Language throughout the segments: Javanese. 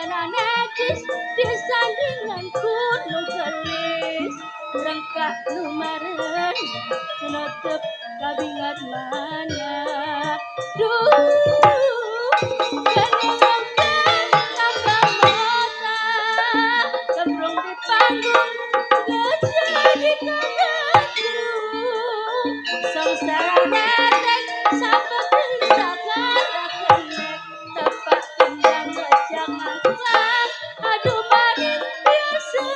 najis disandingan gunung gelis rengkak lumaren senotep kabingat mana duh kenelongkan tambah mata gembrong di panggung gajah di kagakru sengsara netek sampai bisa gara kenek tepak kendang gajah ngangklang aduh manis biasa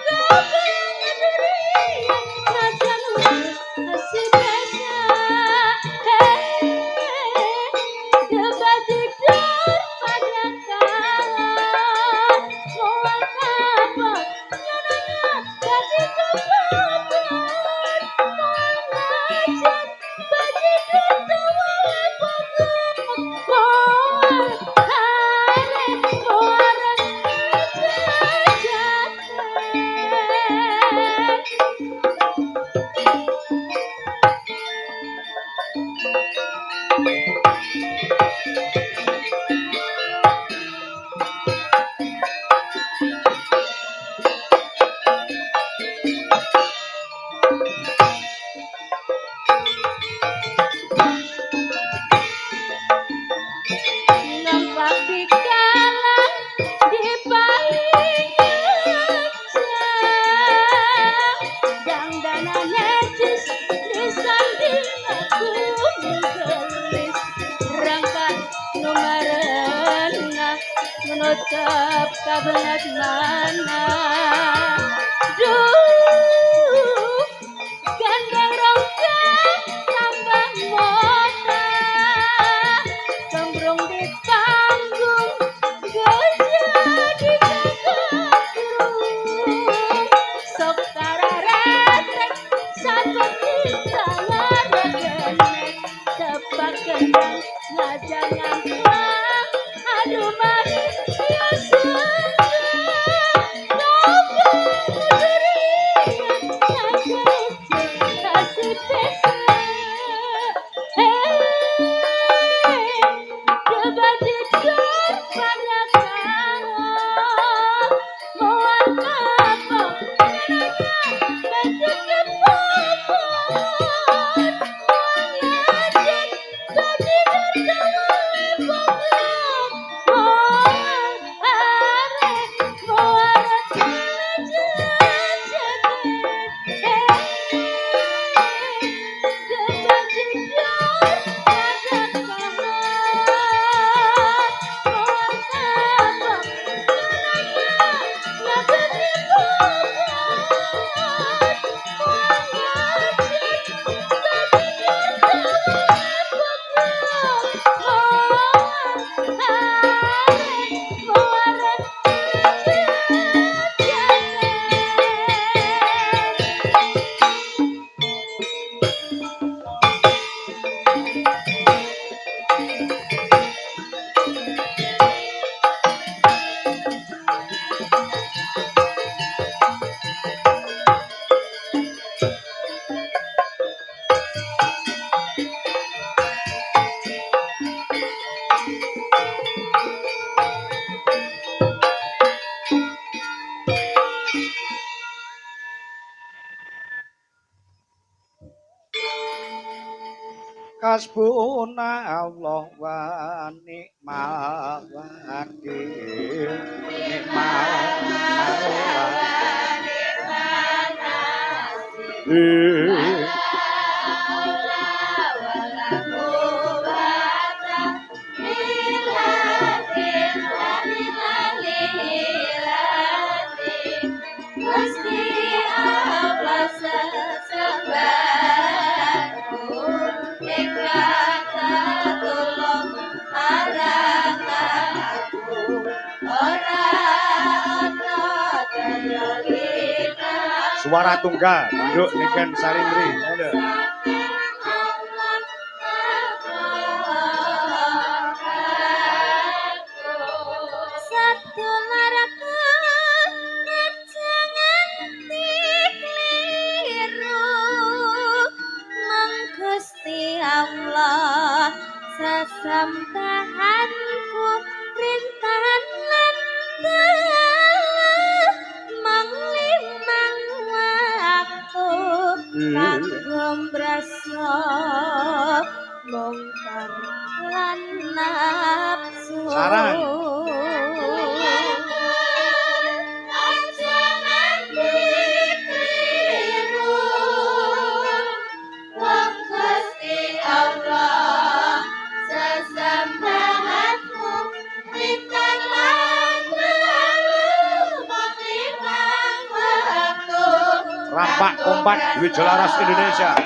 kau pengen durian ngajan urus kasih biasa debat jedor pada kalah mual kapal nyananya gaji kepapan mual ngajan baji dutawa lepokan mual hare mual nampak pikalan di paling dangdana necis disanding aku menggelis rangkat numarena menutup kabangat mana duh gandeng rongkang tambah mota gembrong di panggung gajah di kagakru sok tararetek satu kita ngaragenek tepak kendang ngajak ngangklang aduh manis biasa kau pengen durian kasih pesa debat jedor pada kalah mual kapal nyananya baju kepapan mual ngajen baji dutawa lepokan mual hare mual debat jedor pada kalah mual kapal nyananya ngajen kepapan mual ngajen baji dutawa lepokan mual hare mual kasbuna Allah wa ni'mal wakil ni'mal wakil suara tunggal duduk niken sarimri ada satu larakan jangan dikeliru menggusti Allah sesembahanku rintan Rampak kompak duit Jelaras Indonesia.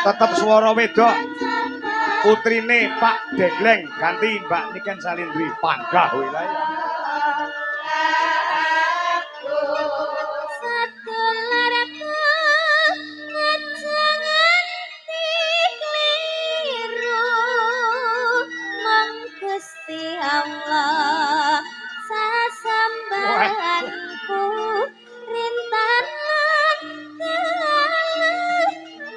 Tetep swara wedok. Putrine Pak Degleng ganti Mbak Niken Salindri panggah wilayah. Allah sasambahanku rintangan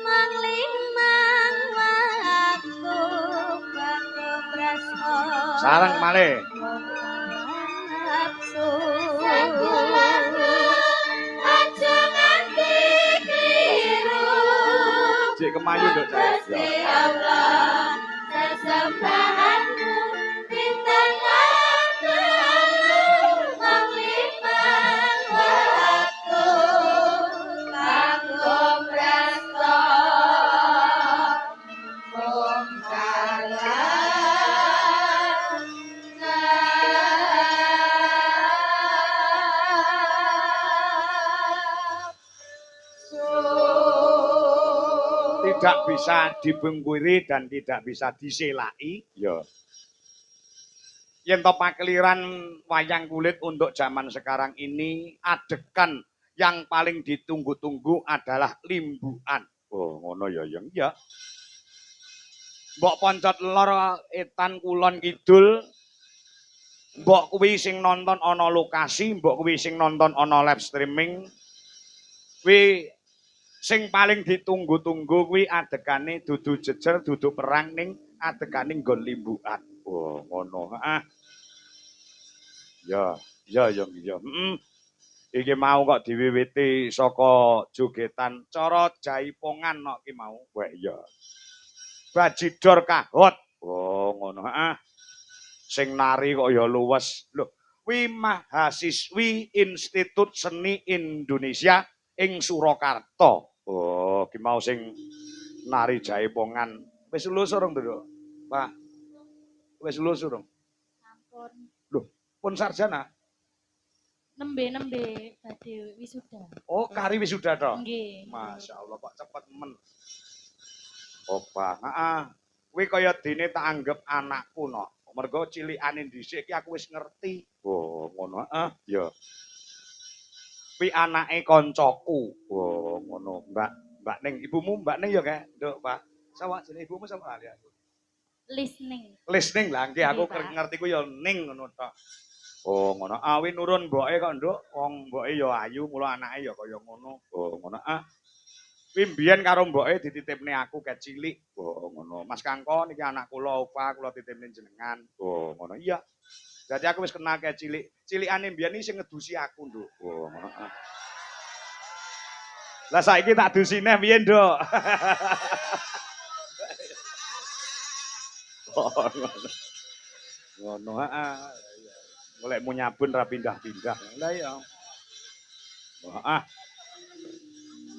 manglimang waktu batu praso Sareng malih. nafsu aja nganti kliru Cek kemayu nduk Gusti Allah sesembahanmu rintangan manglimang waktu kanggo prasto mung tidak bisa dibengkuri dan tidak bisa diselai. Ya. Yen to pakeliran wayang kulit untuk zaman sekarang ini adegan yang paling ditunggu-tunggu adalah limbuan. Oh, ngono ya, yang ya. Mbok poncot lor etan kulon kidul. Mbok kuwi sing nonton ana lokasi, mbok kuwi sing nonton ana live streaming. Kuwi sing paling ditunggu-tunggu kuwi adegane dudu jejer, dudu perang ning adegane nggon limbukan. Oh, ngono. Heeh. Ya, ya. Iki mau kok diwiwiti saka jogetan cara jaipongan kok ki mau. Wah, iya. Bajidor kahot. Oh, ngono. Heeh. Sing nari kok ya luwes. Lho, kuwi mahasiswi Institut Seni Indonesia ing Surakarta. Oh, ki mau sing nari jaipongan. Wis lulus urung, Nduk? Pak. Wis lulus urung? Sampun. Lho, pun sarjana? Nembe badhe wisuda. Oh, kari wisuda to? Nggih. Masya Allah, kok cepet men. Oh, Pak. Heeh. Kuwi kaya dene tak anggap anakku no. Mergo cilikane dhisik ki aku wis ngerti. Oh, ngono. Heeh, ya. Kuwi anake koncoku. Oh, ngono. Mbak Ning, ibumu Mbak Ning ya, Kak? Nduk, Pak. Sawah jenenge ibumu sapa ali aku? Listening. Listening lah, nggih aku ngerti ku ya Ning ngono tok. Oh, ngono. Awi nurun mboke kok, Nduk. Wong mboke ya ayu, mula anake ya kaya ngono. Oh, ngono. Ah. Kuwi mbiyen karo mboke dititipne aku ket cilik. Oh, ngono. Mas Kangko niki anak kula Opa, kula titipne jenengan. Oh, ngono. Iya. Jadi aku wis kenal ket cilik. Cilikane mbiyen iki sing ngedusi aku, Nduk. Oh, ngono. Ah. Lah saiki tak dusine piye, Nduk? Oh, ngono. Ngono, heeh. Golek mau nyabun ra pindah-pindah. Lah iya. Heeh.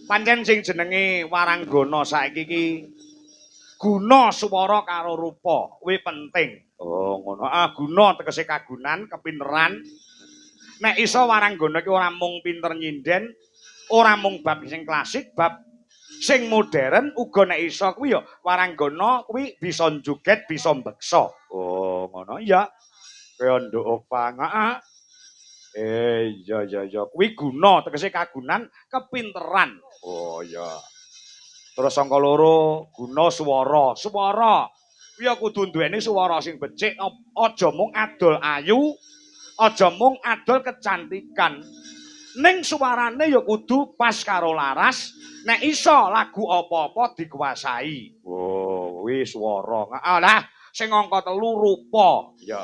Pancen sing jenenge Waranggana saiki iki guna swara karo rupa kuwi penting. Oh, ngono. Guna tegese kagunan, kepinteran. Nek iso Waranggana iki ora mung pinter nyinden, ora mung bab sing klasik, bab sing modern uga nek iso kuwi ya Waranggana kuwi bisa joget, bisa mbeksa. Oh, ngono ya. Kaya nduk opang. Iya. Kuwi guna tegese kagunan, kepinteran. Oh, iya. Terus sangka loro guna swara. Swara kuwi ya kudu duweni swara sing becik, aja mung adol ayu, aja mung adol kecantikan. Ning suarane ya kudu pas karo laras, nek iso lagu apa-apa dikuasai. Oh, kuwi swara. Lah, sing angka 3 rupa. Ya.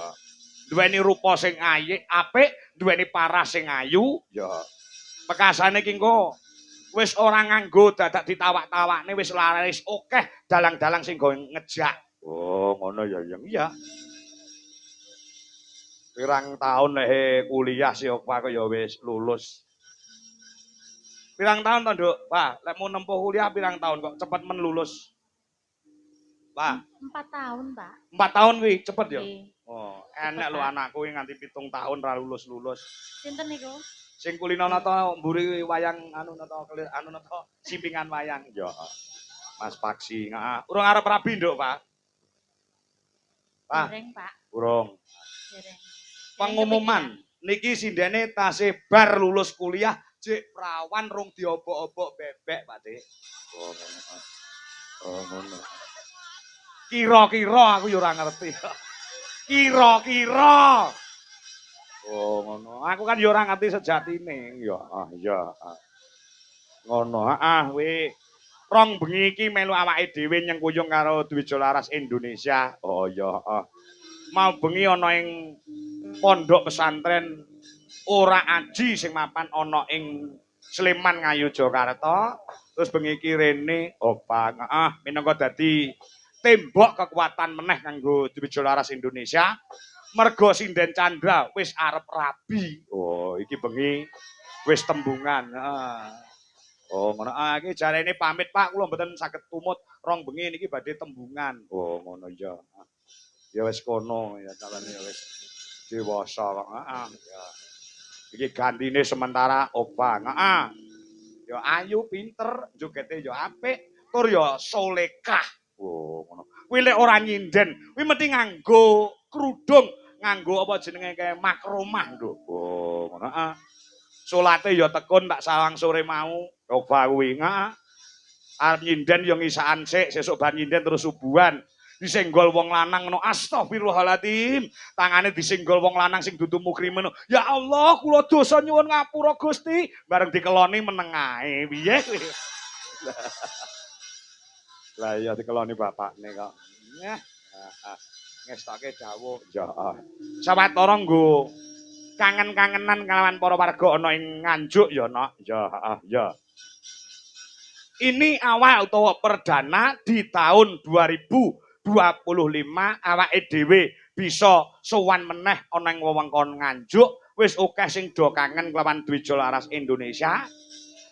Duweni rupa sing apik, duweni paras sing ayu. Ya. Pekasane ki engko wis ora nganggo dadak ditawak-tawakne wis laris akeh dalang-dalang sing go ngejak. Oh, ngono ya, iya. Pirang tahun nek kuliah si Okpa ya wis lulus. Pirang tahun to, Nduk? Pak, lek mau nempuh kuliah pirang tahun kok cepet men lulus? Pak. 4 tahun, Pak. 4 tahun kuwi cepet ya? Nggih. Oh, enek lho anakku nganti 7 tahun ra lulus-lulus. Sinten niku? Sing kulino nata mburi wayang anu nata simpingan wayang. Ya. Mas Paksi. Urung arep rabi, Nduk, Pak. Pak. Dereng, Pak. Urung. Dereng. Pengumuman niki sindene tasih bar lulus kuliah jek prawan rung diobok-obok bebek Pak Dik. Oh ngono. Kira-kira aku ya ora ngerti. Kira-kira. Oh ngono. Aku kan ya ora ngerti sejatine. Ya iya. Ngono. Kuwi rong bengi iki melu awake dhewe nyengkuyung karo Dwija Laras Indonesia. Oh iya. Mau bengi ana ing pondok pesantren ora aji sing mapan ana ing Sleman Ngayu Jakarta. Terus bengi iki rene opang minangka dadi tembok kekuatan meneh kanggo Dwija Laras Indonesia. Merga Sinden Chandra wis arep rabi. Oh, iki bengi wis tembungan. Oh, ngono. Iki jarene pamit Pak, kula mboten saged tumut rong bengi niki badhe tembungan. Oh, ngono ya. Ya wis kono ya calane ya wis dewasa kok. Ya. Iki gantine sementara Opang. Ya ayu, pinter, jogete ya apik, tur ya solekah. Oh, ngono. Kuwi lek ora nyinden, kuwi mesti nganggo kerudung, nganggo apa jenenge kae makromah, Nduk. Oh, ngono. Salate ya tekun tak sawang sore mau. Coba kuwi arep nyinden ya ngisaan sik, sesuk bar nyinden terus subuhan. Disenggol wong lanang ngono astagfirullahaladzim, tangane disenggol wong lanang sing dudu mukrimen. Ya Allah, kula dosa nyuwun ngapura Gusti, bareng dikeloni meneng ae piye. Lah iya dikeloni bapakne kok. Ngestoke dawuh ya. Sawetara nggo kangen-kangenan kalawan para warga ana ing Nganjuk ya, Nok. Ya. Ini awal utawa perdana di tahun 2025 awake dhewe bisa sowan meneh ana ing wewengkon Nganjuk, wis akeh sing do kangen kelawan Dwija Laras Indonesia.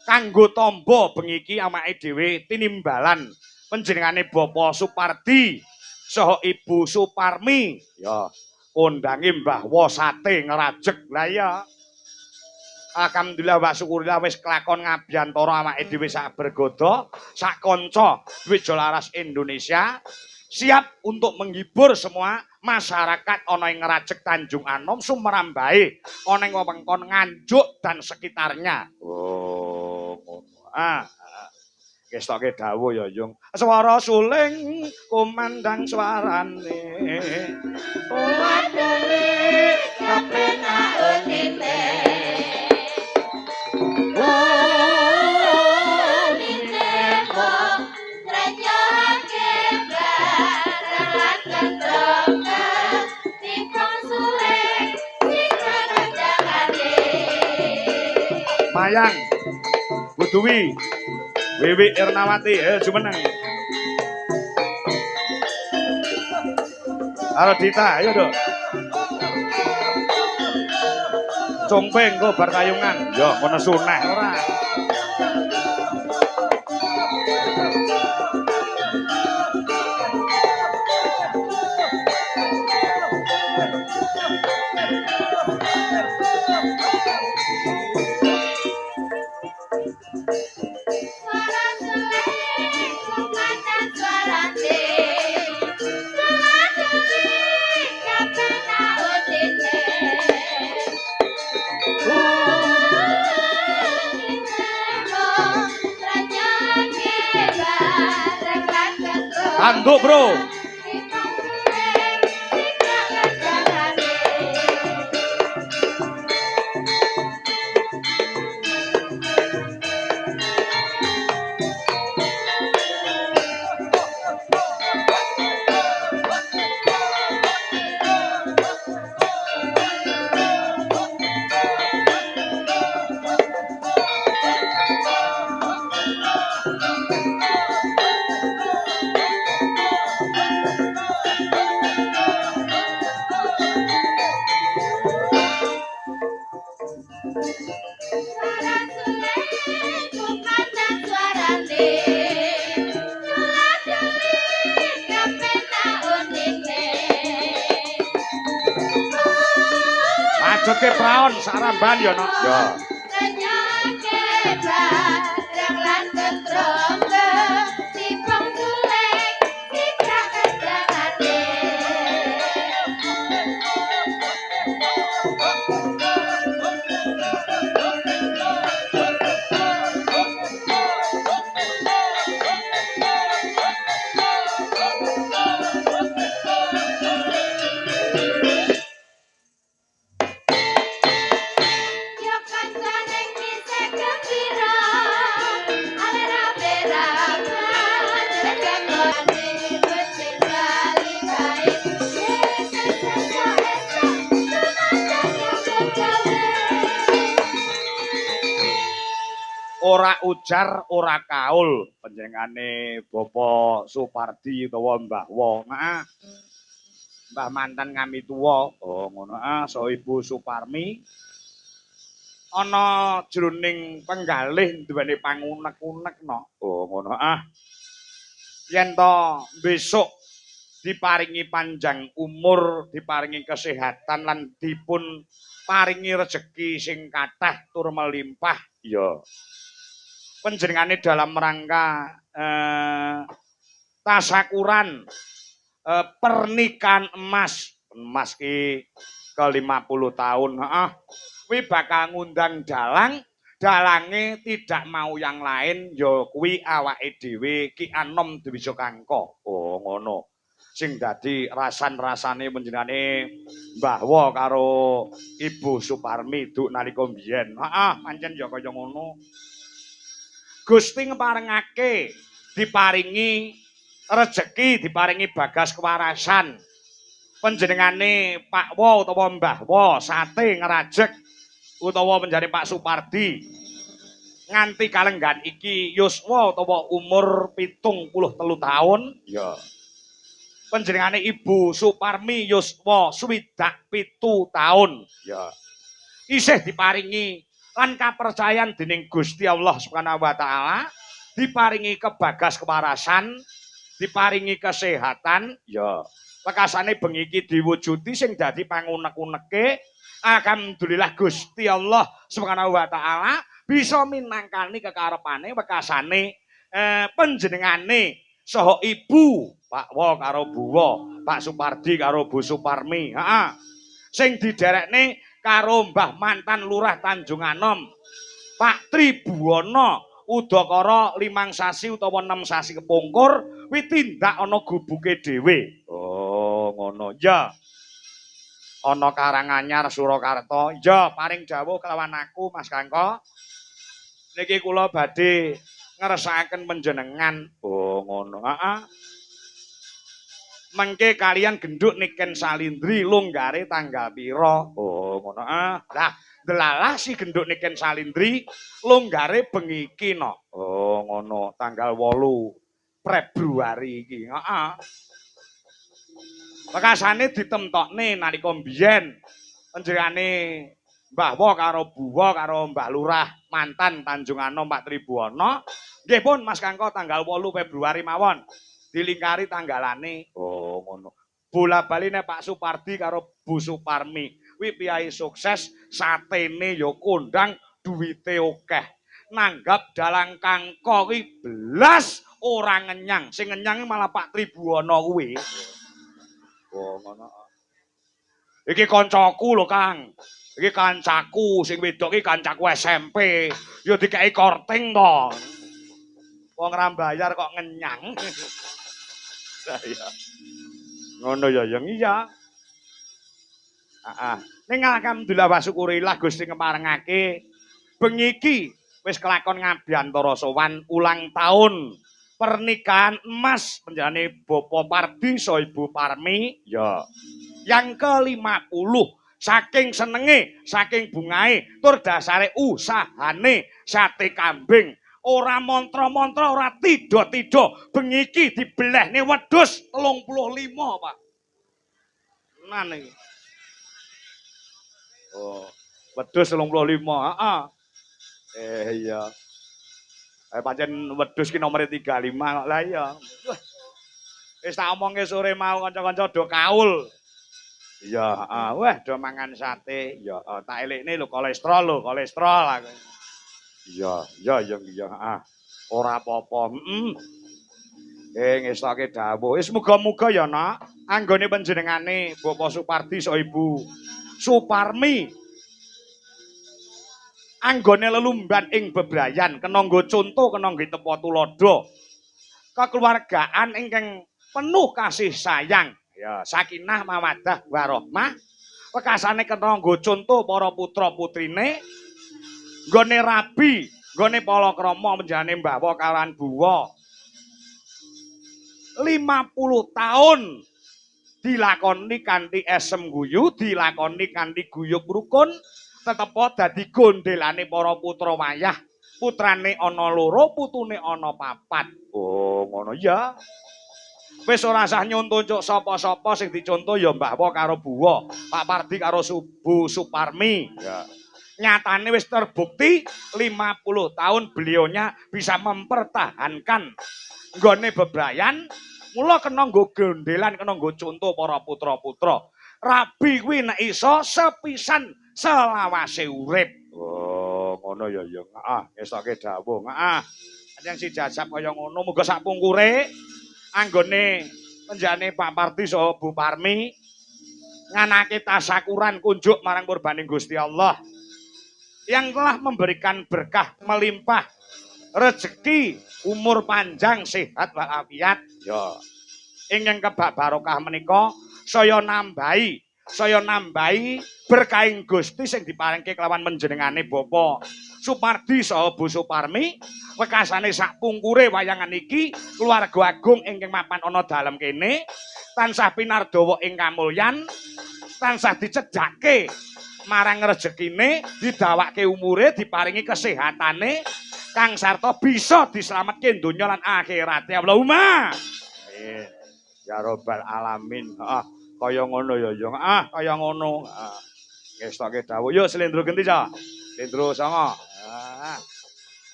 Kanggo tamba bengi iki awake dhewe tinimbalan panjenengane Bapak Supardi saha Ibu Suparmi, ya kondangi Mbah Wosate ngrajeg. Lah ya. Alhamdulillah wa syukurillah wis kelakon ngabiyantara awake dhewe sak bergodo, sak kanca Dwija Laras Indonesia. Siap untuk menghibur semua masyarakat ana ing Ngrajeg Tanjung Anom Sumrambae, ana ing wewengkon Nganjuk dan sekitarnya. Oh, ngono. Kestoke dawuh ya, Yung. Swara suling kumandang swarane. Kuwadene kepenaenine. Mayang, Bu Duwi, Wiwi Irnawati, jumeneng. Halo Dita, ayo dong. Compeng kok bar kayungan, yo kono suneh ora. Tanduk, Bro. Majoke praon saramban ya no. Ya. Ora ujar ora kaul panjenengane Bapak Supardi utawa Mbah Wo. Nah, Mbah mantan ngami tuwa. Oh ngono so Ibu Suparmi ana jroning penggalih duweni pangunek-unek no. Oh ngono Yen to besok diparingi panjang umur, diparingi kesehatan lan dipun paringi rejeki sing kathah tur melimpah ya. Panjenengane dalam rangka tasakuran pernikahan emas ki ke 50 tahun kuwi bakal ngundang dalange tidak mau yang lain ya kuwi awake dhewe Ki Anom Dewi Sukangka. Oh ngono sing dadi rasan-rasane panjenengane Mbah Wo karo Ibu Suparmi duk nalika biyen. Pancen ya kaya ngono. Gusti ngeparengake diparingi rejeki, diparingi bagas kewarasan. Panjenengane Pak Wo utawa Mbah Wo sate ngerajek utawa menjadi Pak Supardi. Nganti kalenggan iki yuswa utawa umur 73 tahun. Ya. Panjenengane Ibu Suparmi yuswa 67 tahun. Ya. Isih diparingi lan kapercayan dening Gusti Allah Subhanahu wa taala, diparingi kebagas kewarasan, diparingi kesehatan, ya. Lekasane bengi iki diwujudi sing dadi pangunek-uneke. Alhamdulillah Gusti Allah Subhanahu wa taala bisa minangkani kekarepane wekasane panjenengane saha Ibu Pak Wo karo Bu Wo, Pak Supardi karo Bu Suparmi. Sing diderekne karo Mbah mantan Lurah Tanjung Anom, Pak Tribuwana udakara 5 sasi utawa 6 sasi kepungkur kuwi tindak ana gubuke dhewe. Oh, ngono. Ya. Ana Karanganyar Surakarta. Ya, paring dawuh kelawan aku Mas Kangko. Niki kula badhe ngersakaken panjenengan. Oh, ngono. Mengke kalian genduk Niken Salindri lunggare tanggal pira? Oh, ngono. Lah, delalah si genduk Niken Salindri lunggare bengi iki no. Oh, ngono. Tanggal 8 Februari iki. Bekasane ditemtokne nalika mbiyen panjenengane Mbah Wo karo Bu Wo karo Mbah Lurah mantan Tanjung Anom Pak Tribuwana. Nggih pun Mas Kangko tanggal 8 Februari mawon. Dilingkari tanggalane. Oh ngono. Bola-baline Pak Supardi karo Bu Suparmi. Kuwi piyai sukses, satene ya kondang, duwite akeh. Nanggap dalang Kangko kuwi belas ora ngenyang. Sing ngenyang malah Pak Tribuwana kuwi. Oh ngono. Iki kancaku lho Kang. Iki kancaku sing wedok iki kancaku SMP. Ya dikeki korting to. Wong ra mbayar kok ngenyang. saya. Ngono ya yang iya. Heeh. Ning alhamdulillah wa syukurillah Gusti ngeparengake bengi iki wis kelakon ngabiyantara sowan ulang tahun pernikahan emas penjane Bapak Pardi so Ibu Parmi ya. Yang ke-50 saking senenge, saking bungae, tur dasare usahane sate kambing. Ora mantra-mantra, ora tida-tida, bengi iki dibelehne wedhus 35, Pak. Nah niki. Oh, wedhus 35, heeh. Iya. Pancen wedhus ki nomere 35 lah iya. Wis tak omongke sore mau kanca-kanca do kaul. Iya, heeh. Wah, do mangan sate. Ya, tak elekne lho kolesterol aku. Iya, iya, heeh. Ora apa-apa. Ngestoke dawuh. Wis muga-muga ya, Nak. Anggone panjenengane Bapak Supardi so Ibu Suparmi. Anggone lelumban ing bebrayan, kena nggo conto, kena nggo tepa tulodo. Kekeluargaan ingkang penuh kasih sayang. Ya, sakinah mawaddah warahmah. Wekasane kena nggo conto para putra-putrine. Nggone rabi, nggone palakrama menjane mbawa kalan buwa. 50 tahun dilakoni kanthi esem guyu, dilakoni kanthi guyub rukun, tetep dadi gondelane para putra wayah. Putrane ana 2, putune ana 4. Oh, ngono ya. Wis ora usah nyonto cuk sapa-sapa sing diconto ya Mbahwa karo Buwa, Pak Pardi karo Bu Suparmi. Ya. Nyatane wis terbukti 50 tahun beliaunya bisa mempertahankan nggone bebrayan, mula kena nggo gondelan, kena nggo conto para putra-putra. Rabi kuwi nek iso sepisan selawase urip. Oh, ngono ya ya. Heeh, esoke dawuh. Heeh. Anjing si jajab kaya ngono, muga sak pungkure anggone penjane Pak Pardi saha Bu Parmi nganake tasakuran kunjuk marang kurbaning Gusti Allah yang telah memberikan berkah melimpah rezeki, umur panjang, sehat walafiat. Ya. Ingkang kebak barokah menika saya nambahi berkahing Gusti sing diparingke kelawan menjenengane Bapak Supardi saha Bu Suparmi. Wekasane sak pungkure wayangan iki keluarga agung ingkang mapan ana dalem kene tansah pinardawa ing kamulyan, tansah dicedhake marang rezekine, didawake umure, diparingi kesehatane kang sarta bisa dislametke donya lan akhirat. Allahumma amin ya rabbal alamin. Heeh, kaya ngono ya ya. Heeh, kaya ngono. Heeh. Ngestoke dawuh. Yo slendro genti, Cak. Slendro songo. Heeh.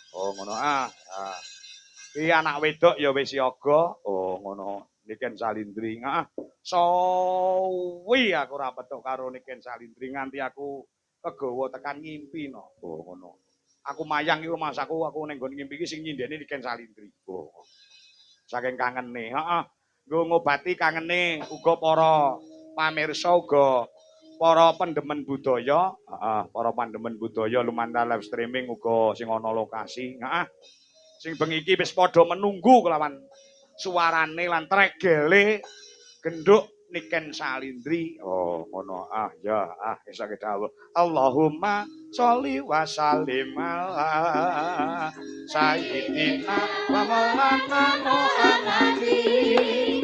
Oh ngono Iki anak wedok ya wis siaga. Oh ngono. Niken Salindri. Heeh. Suwi aku ora petuk karo Niken Salindri nganti aku kegawa tekan ngimpi no. Oh ngono. Aku mayang iku Mas aku ning nggon ngimpi iki sing nyindeni Niken Salindri. Oh. Saking kangene. Heeh. Nggo ngobati kangene uga para pamirsa uga para pendemen budaya, para pendemen budaya lumantar live streaming uga sing ana lokasi, sing bengi iki wis padha menunggu kelawan suarane lan tregele genduk Niken Salindri. Oh, ngono. Ya, iso dawuh. Allahumma sholli wa sallim ala sayyidina wa maulana Muhammadin.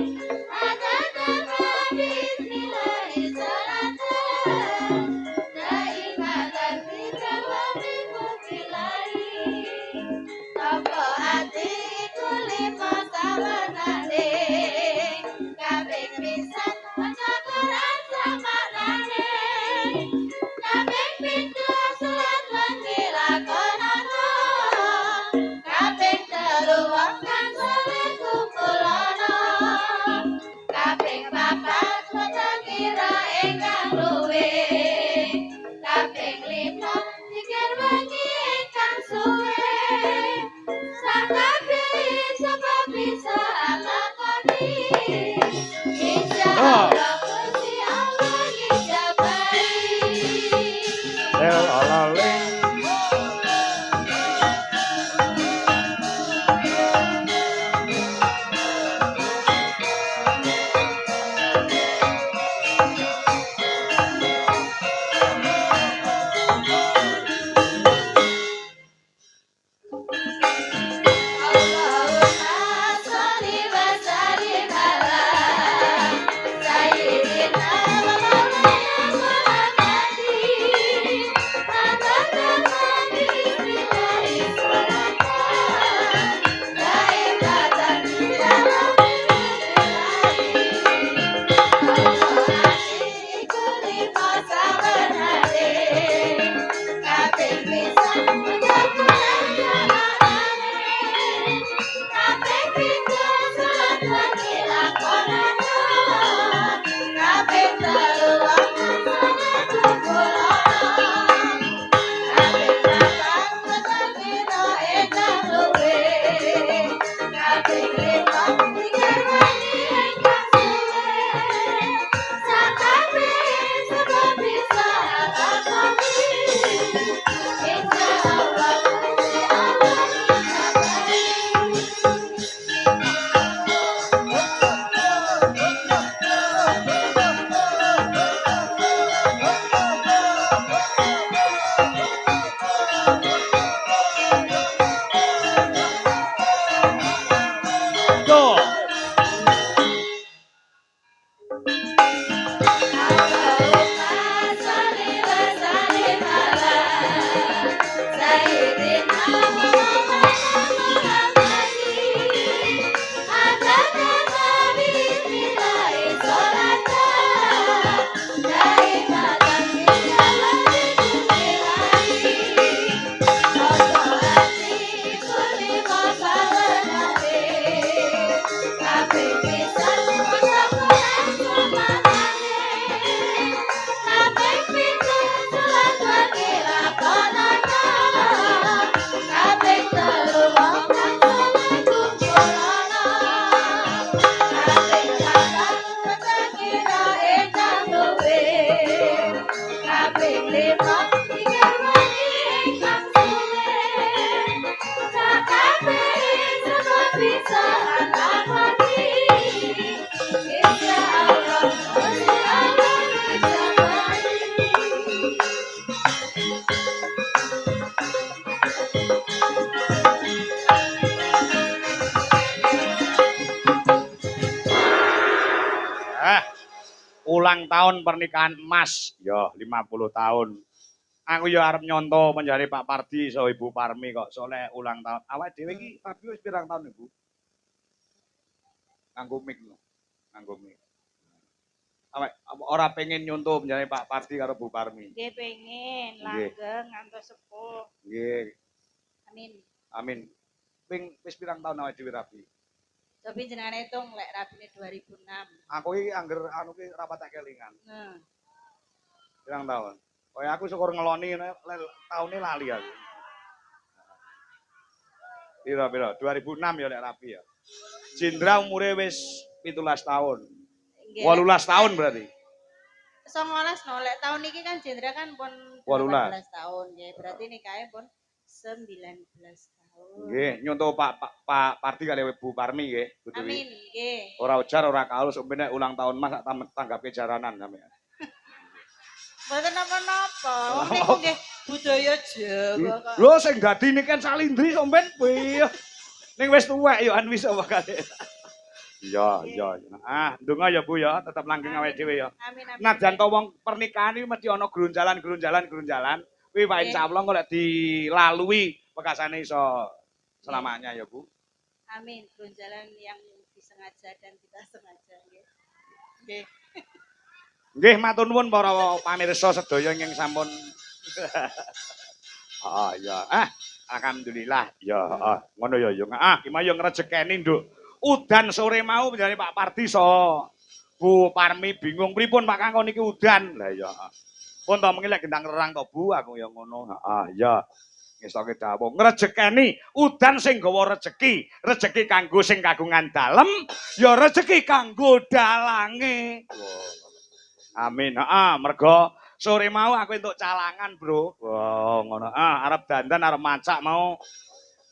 ulang tahun pernikahan emas. Yo, 50 tahun. Aku yo arep nyonto menjadi Pak Pardi so Ibu Parmi kok soleh ulang tahun. Awak dhewe iki Rabi wis pirang tahun Ibu? Nganggo mic no. Nganggo mic. Awak ora pengen nyonto menjadi Pak Pardi karo Bu Parmi. Nggih pengen langgeng ngantos sepuh. Nggih. Amin. Amin. Wis pirang tahun awake dhewe Rabi? Tapi jenengan hitung lek rabine 2006. Aku iki angger anu ki rapat kelingan. Nah. Pirang tahun. Kaya aku syukur ngeloni taune lali aku. Pira-pira 2006 ya lek rapi ya. Jindra umure wis 17 tahun. 18 tahun berarti. 19 no lek tahun iki kan Jendra kan pun 18 tahun nggih. Berarti nikahe pun 19 tahun. Nggih, nyonto Pak Parti kali Bu Parmi nggih. Amin nggih. Ora ujar ora kaul sampeyan ulang tahun Mas tanggape jaranan sampeyan. Mboten napa-napa. Wong niku nggih budaya Jawa kok. Lho sing dadi niken salindri sampeyan piye? Ning wis tuwek yo an wis apa kali. Iya. Ah, ndonga ya Bu ya, tetep langgeng awake dhewe ya. Amin amin. Najan to wong pernikahan iki mesti ana grunjalan. Kuwi wae insyaallah kok lek dilalui bekasane iso selamanya ya Bu. Amin. Grunjalan yang disengaja dan tidak sengaja nggih. Nggih. Nggih matur nuwun para pamirsa sedaya ingkang sampun. Ya. Alhamdulillah. Ya, ngono ya yo. Ki mau yo ngrejekeni Nduk. Udan sore mau menjane Pak Pardi so Bu Parmi bingung pripun Pak Kangkon niki udan. Lah ya. Pun to mengi lek gendang rerang to Bu, aku ya ngono. Ya. Ngestoke dawuh ngrejekeni udan sing gawa rejeki, rejeki kanggo sing kagungan dalem, ya rejeki kanggo dalange. Amin. Mergo sore mau aku entuk calangan, Bro. Wah, ngono. Arep dandan arep macak mau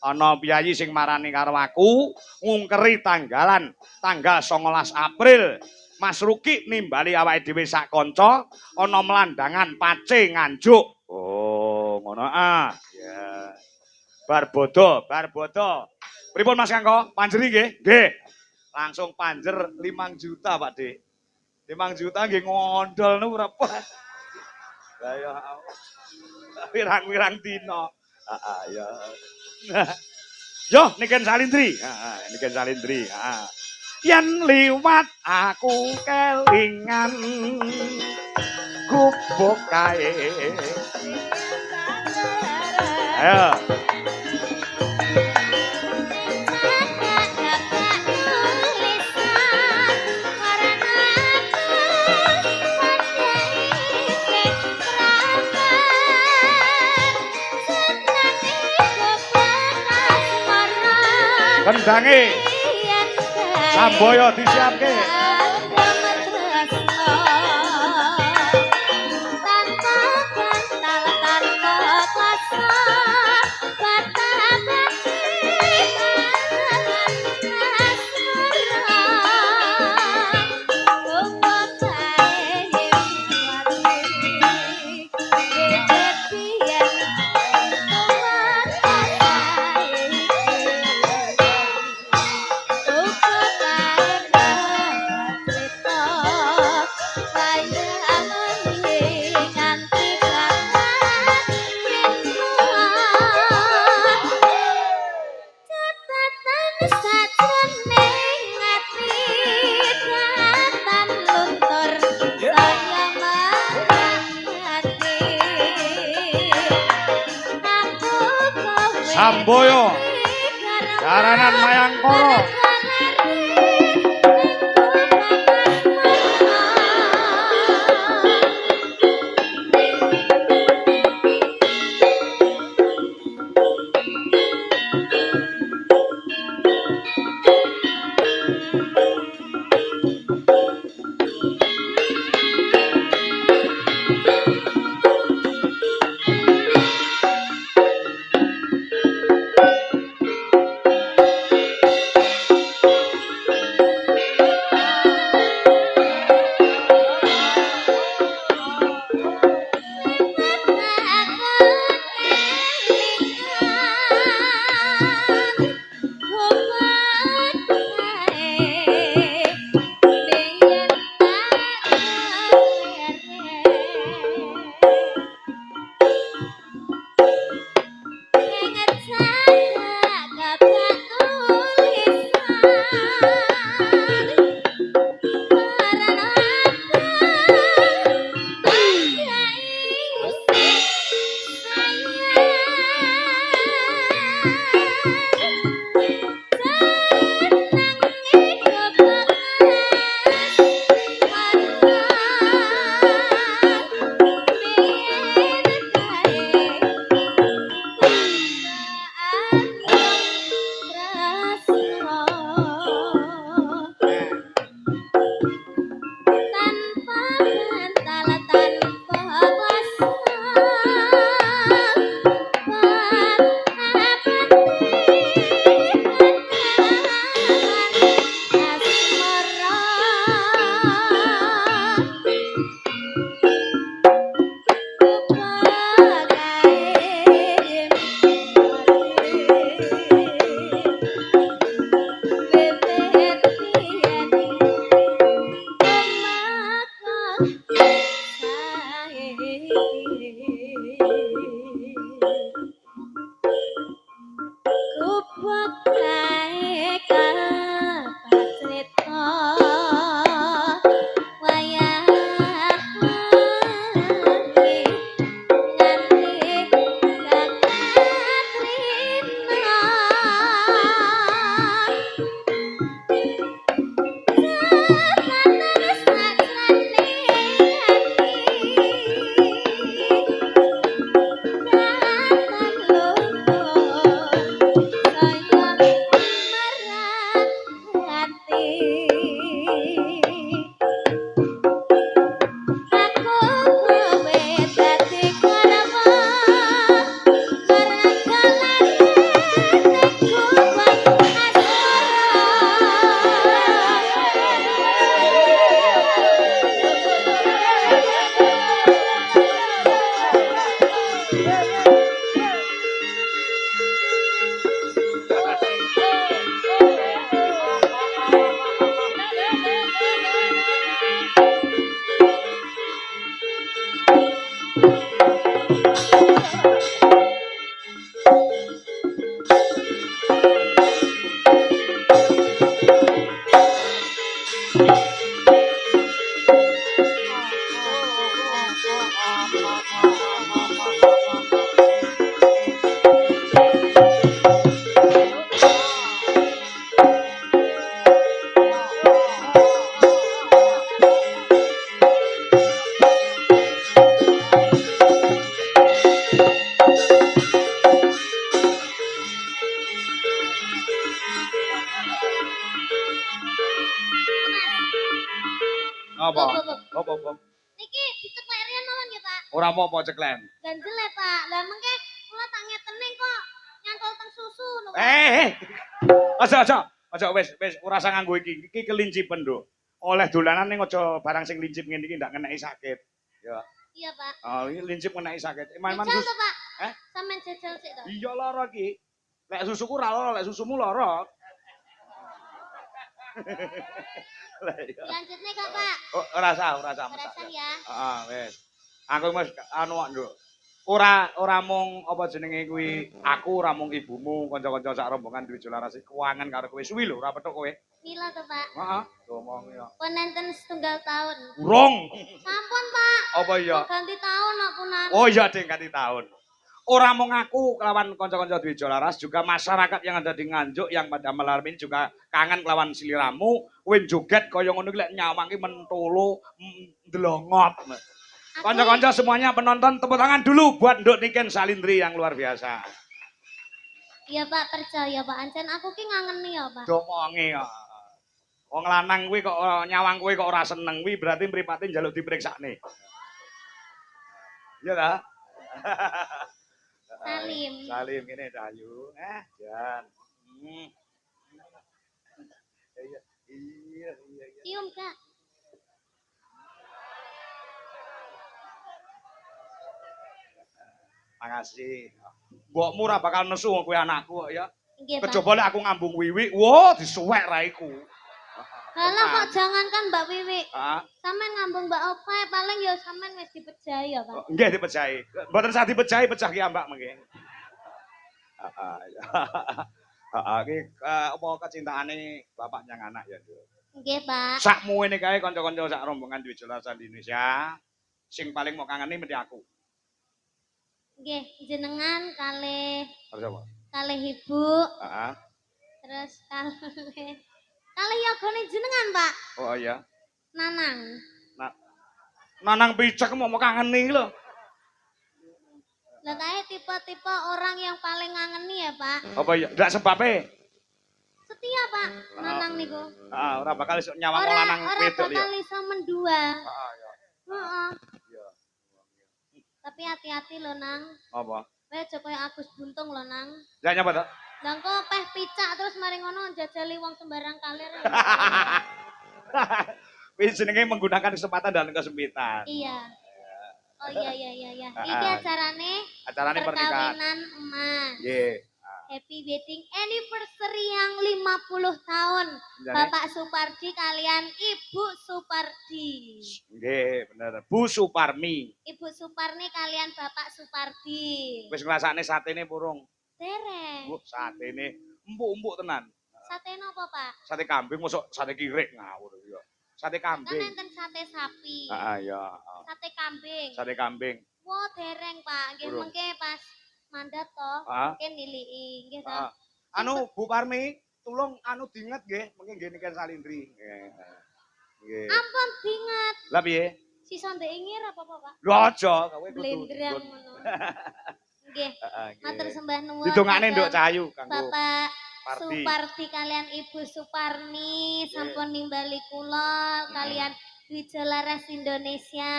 ana piyayi sing marani karo aku ngungkeri tanggal 19 April. Mas Ruki nimbali awake dhewe sak kanca ana melandangan pace nganjuk. Oh, ngono. Ya. Bar bodo. Pripun Mas Kangko? Panjeri nggih? Nggih. Langsung panjer 5 juta, Pak Dik. 5 juta nggih ngondol niku repot. Lah ya pirang-pirang dina. Ya. Yo niken salindri. Niken salindri. Yen liwat aku kelingan gubuk kae. Ayo. Kendange Samboyo disiapke. Samboyo Jaranan Mayangkara. Wakai kapacrita wayah iki nganti kakatrina sapanes sakrane Apa? Apa? Niki diceklerian mawon nggih, Pak. Ora apa-apa ceklen. Ganjel ya, Pak. Lah mengke kula tak ngeteni kok nyantol teng susu lho, Pak. Aja wis ora usah nganggo iki. Iki kelinci penduk. Oleh dolanan ning aja barang sing lincip ngene iki ndak ngeneki sakit. Ya. Iya, Pak. Oh, iki lincip ngeneki sakit. Iman-iman Jajal to, Pak. Eh? Sampeyan jajal sik to. Iya lara iki. Lek susuku ora lara, lek susumu lara. Lah iya. Lanjutne kok, Pak. Oh, ora usah. Ora usah ya. Heeh, wis. Aku wis anu kok, Nduk. Ora mung apa jenenge kuwi aku ora mung ibumu, kanca-kanca sak rombongan Dwi Jolaras iki kuangen karo kowe suwi lho, ora petuk kowe. Mila to, Pak. Heeh, ngomong ya. Pun enten setunggal tahun. Urung. Sampun, Pak. Apa iya? Ganti tahun kok punan. Oh iya, Ding, ganti tahun. Ora mung aku kelawan kanca-kanca Dwi Jolaras, juga masyarakat yang ada di Nganjuk yang pada malam ini juga kangen kelawan siliramu, kowe joget kaya ngono iki lek nyawangi mentolo ndelongot. Kanca-kanca semuanya penonton tepuk tangan dulu buat Nduk Niken Salindri yang luar biasa. Iya, Pak, percaya, Pak. Ancen aku ki ngangeni ya, Pak. Domonge kok. Wong lanang kuwi kok nyawang kowe kok ora seneng kuwi berarti mripate njaluk diperiksane. Iya ta? Salim. Salim ngene Dayu. Jan. Iya. Cium, Kak. Makasih. Mbokmu ora bakal nesu kowe anakku kok ya. Nggih, Pak. Kejaba lek aku ngambung wiwi, wah disuwek raiku. Halah kok jangankan Mbak Wiwi. Heeh. Sampeyan ngambung Mbak Opa paling ya sampeyan wis dipejahi ya, Pak. Nggih dipejahi. Mboten sah dipejahi pecah ki ambak mengke. Heeh. Heeh, iki apa kecintaane bapak nyang anak ya, Nduk. Nggih, Pak. Sakmu ngene kae kanca-kanca sak rombongan Dwi Jolaras Indonesia. Sing paling mau kangeni mesti aku. Nggih, jenengan kalih Terus apa? kalih Ibu, Heeh. terus kalih yogane jenengan, Pak. Oh iya. Nanang. Nanang picek mau kangeni lho. Lah kae tipe-tipe orang yang paling ngangeni ya, Pak. Apa iya? Ndak sebabe. Setia, Pak. Nanang niku. Ah, ora bakal iso nyawang Ora lanang ora wedok liya. bakal iso mendua. Heeh, ya. Heeh. Iya. Tapi hati-hati lho, Nang. Apa? Kowe aja kaya Agus Buntung lho, Nang. Ya nyapa to? Lah engko peh picak terus mari ngono jajali wong sembarang kalir. Wis jenenge menggunakan kesempatan dan kesempitan. Iya. Oh iya. Iki Acarane pernikahan. perkawinan emas. Nggih. Happy wedding anniversary yang 50 tahun. Jane? Bapak Supardi kalian Ibu Supardi. Nggih, bener. Bu Suparmi. Ibu Suparni kalian Bapak Supardi. Wis ngrasakne satene purung. Dereng. Bu, satene empuk-empuk tenan. Sate napa, Pak? Sate kambing mosok sate kirek ngawur ya. Sate Kan kambing. enten sate sapi. Heeh ya. Sate kambing. Sate kambing. Wah, dereng, Pak. Nggih Urung. mengke pas mandat to, Heeh. mungkin nilii nggih to. Heeh. Anu Bu Parmi, tulung anu diinget nggih, mengke nggih niken salindri. Nggih. Ampun dinget. Lah piye? Sisa ndek ingir apa, Pak? Lho aja, kowe kudu. Blendrang ngono. Nggih. Heeh, Matur nggih. sembah nuwun. Didongakne kagem Nduk Cahayu kanggo Bapak Parti. Suparti kalian Ibu Suparni sampun nimbali kula kalian Wijalaras Indonesia.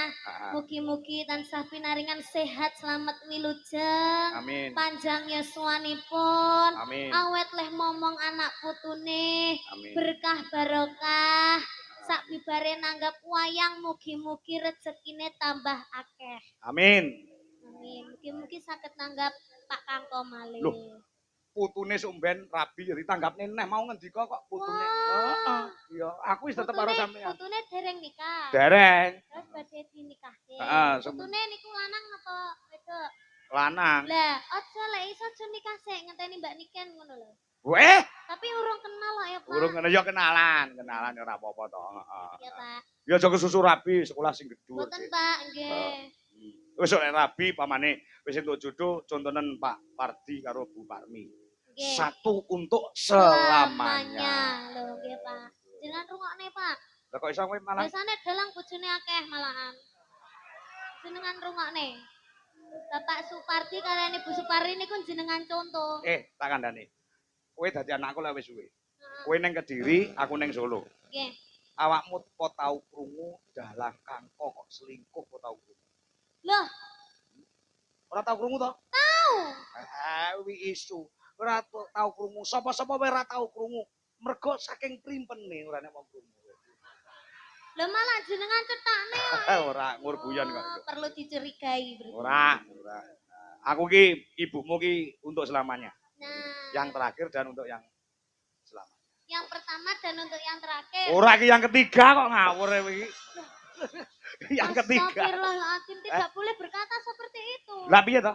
Heeh. Mugi-mugi tansah pinaringan sehat selamat wilujeng. Amin. Panjang yuswanipun. Amin. Awet leh momong anak putune. Amin. Berkah barokah. Sak bibare nanggap wayang mugi-mugi rezekine tambah akeh. Amin. Amin. Mugi-mugi saged nanggap Pak Kangko malih. Loh. Putune sumben rabi ya ditanggapne neh mau ngendika kok putune. Wah. Heeh. Iya, aku wis tetep karo sampean. Putune dereng nikah. Dereng. Terus badhe dinikahke. Heeh, Putune niku lanang apa wedok? Lanang. Lah, aja lek iso aja nikah sik ngenteni Mbak Niken ngono lho. Weh, Tapi urung kenal kok ya, Pak. urung ngene ya kenalan ora apa-apa to. Heeh. Ya, Pak. Ya aja kesusu rabi sekolah sing gedhe. Mboten, Pak, nggih. Wis nek rabi pamane wis entuk jodoh contonen Pak Pardi karo Bu Parmi. Nggih. Satu untuk selamanya. Lho, nggih, Pak. Jenengan rungokne, Pak. Lah kok iso kowe malah Biasane dalang bojone akeh malahan. Jenengan rungokne. Bapak Supardi kalian Ibu Supardi niku jenengan contoh. tak kandhani. Kowe dadi anakku lek wis suwe. Heeh. Kowe ning Kediri, aku ning Solo. Nggih. Awakmu kok tau krungu dalang kangko kok selingkuh kok tau krungu. Loh, Ora tau krungu to? tahu. Wi isu. Ora tau krungu. Sapa-sapa wae ora tau krungu. Mergo saking primpene ora nek wong krungu. Lho malah jenengan cetakne kok. Ora ngur guyon kok. Oh, perlu dicurigai berarti. Ora. Aku ki ibumu ki untuk selamanya. Nah, Yang terakhir dan untuk yang selamanya. yang pertama dan untuk yang terakhir. Ora ki yang ketiga kok ngawur iki. Yang ketiga. Astagfirullahaladzim, tidak boleh berkata seperti itu. Lah piye to?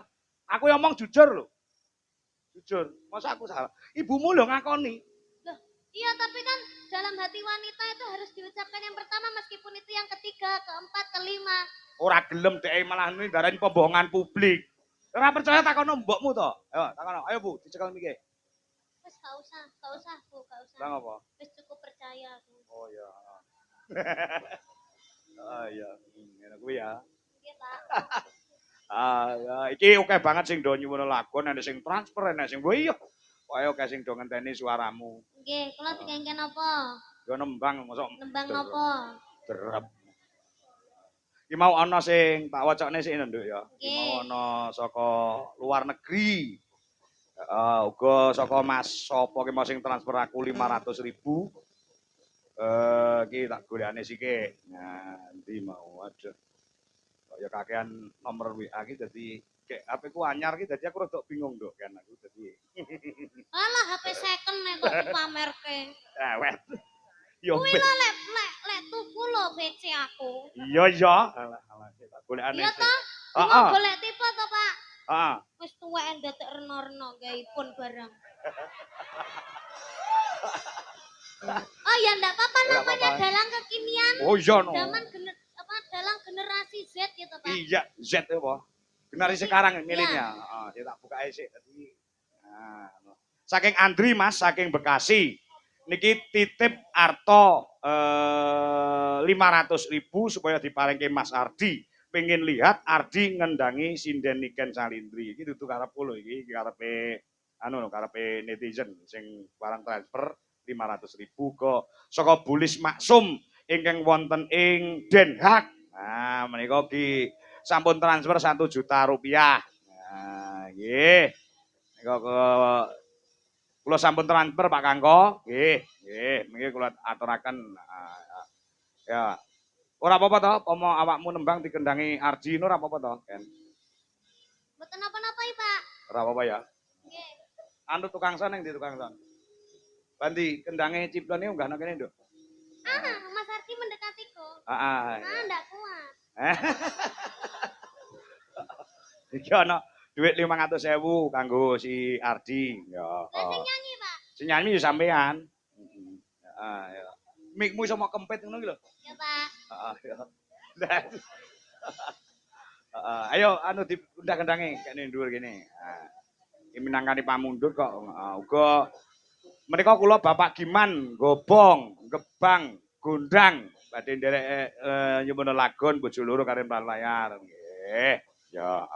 Aku ngomong jujur lho. Jujur. Masa aku salah? Ibumu lho ngakoni. Loh, iya tapi kan dalam hati wanita itu harus diucapkan yang pertama meskipun itu yang ketiga, keempat, kelima. Ora gelem dhek malah ndarani pembohongan publik. Ora percaya takono mbokmu to. Ayo takono. Ayo Bu, dicekel miki. Wes gak usah Bu, gak usah. Lah ngopo? Wes cukup percaya aku. Oh ya. Ah ya, ngene kuwi ya. Nggih, Pak. Ya, iki oke banget sing do nyuwun lagon, ana sing transfer, ana sing iya. Wae oke sing do ngenteni suaramu. Nggih, kula dikengken apa? Yo nembang mosok Nembang napa? derep. Iki mau ana sing tak wacokne sik Nduk ya. Iki Nggih. mau ana saka luar negeri. Heeh, uga saka Mas sapa ki mau sing transfer aku 500.000. Iki tak golekane sithik. Nah, endi mau aja. Kok ya kakean nomor WA ki dadi kek HP ku anyar ki dadi aku rada bingung Nduk kan aku dadi. Alah HP second nek kok dipamerke. Wet. Yo Kuwi lho lek tuku lho PC aku. iya. Alah tak golekane. Iya sik. toh? Heeh. Mau golek tipe to, Pak? Heeh. Wis tuwek ndadak reno-reno gaipun barang. Oh ya enggak apa-apa Nggak namanya apa-apa. dalang kekinian. Oh iya no. Dalang generasi Z gitu, Pak. Iya, Z apa? Generasi sekarang milenial. Heeh, ya tak buka sik tadi. Nah, saking Andri Mas, saking Bekasi. Niki titip Arto 500.000 supaya diparingke Mas Ardi. Pengen lihat Ardi ngendangi sinden Niken Salindri. Iki dudu karepku lho iki karepe karepe netizen sing barang transfer 500.000 ke saka Bulis Maksum ingkang wonten ing Den Haag. Nah, menika ki sampun transfer 1 juta rupiah. Nah, nggih. Menika ke kula sampun transfer Pak Kangko. Nggih. Mengki kula aturaken. Ya. Ora apa-apa to, pomo awakmu nembang dikendangi Ardi ora apa-apa to, Ken. Mboten napa-napa, Pak. Ora apa-apa ya. Nggih. Anu tukang son ning ndi tukang son. Bandi kendange ciplon iki unggahno kene, Nduk. Mas Ardi mendekatiku. Heeh. Enggak kuat. Iki ana Duit 500.000 kanggo si Ardi. Ya. Lah sing nyanyi, Pak. Sing nyanyi ya sampean. Heeh. Heeh, ya. Mikmu iso mok kempit ngono iki lho. Ya, Pak. Heeh, ya. Ayo anu diundang-undange kene dhuwur kene. Iki minangkani pamundur kok. Uga menika kula Bapak Giman, Gobong, Gebang, Gondang badhe nderek nyuwun lagon bojo loro karo layar. Nggih. Ya.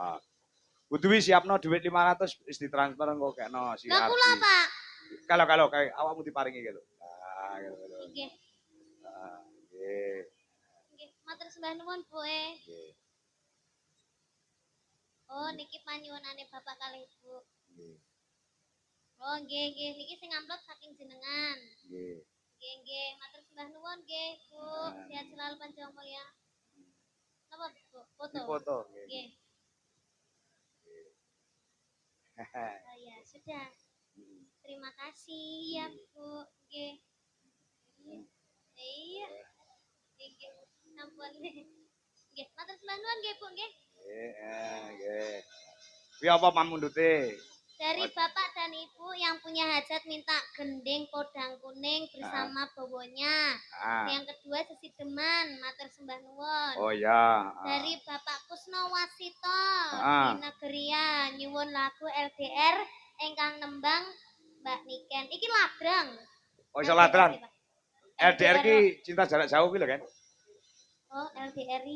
Kudu siapno dhuwit 500 wis ditransfer engko kekno si Lah Ardi. kula, Pak. Kalau kayak awakmu diparingi gitu. Nggih. Nggih. Nggih, matur sembah nuwun, Bu. Nggih. Oh, niki panyuwunane Bapak kalih Ibu. Nggih. Oh, nggih, nggih. Niki sing amplop saking jenengan. Nggih. Nggih, nggih. Matur sembah nuwun nggih, Bu. Sehat selalu panjang umur ya. Napa, Bu? Foto. Foto. Nggih. Oh ya, sudah. Terima kasih ya, Bu. Nggih. Iya. Nggih. Sampun. Nggih, matur sembah nuwun nggih, Bu, nggih. Nggih. Kuwi apa pamundute? Dari Bapak dan Ibu yang punya hajat minta gending podang kuning bersama bowonya. Yang kedua sesi deman, matur sembah nuwun. Oh ya. Dari Bapak Kusno Wasito di Negeria nyuwun lagu LDR ingkang nembang Mbak Niken. Iki ladrang. Oh iso ladrang. LDR ki cinta jarak jauh ki lho kan? Oh, LDR.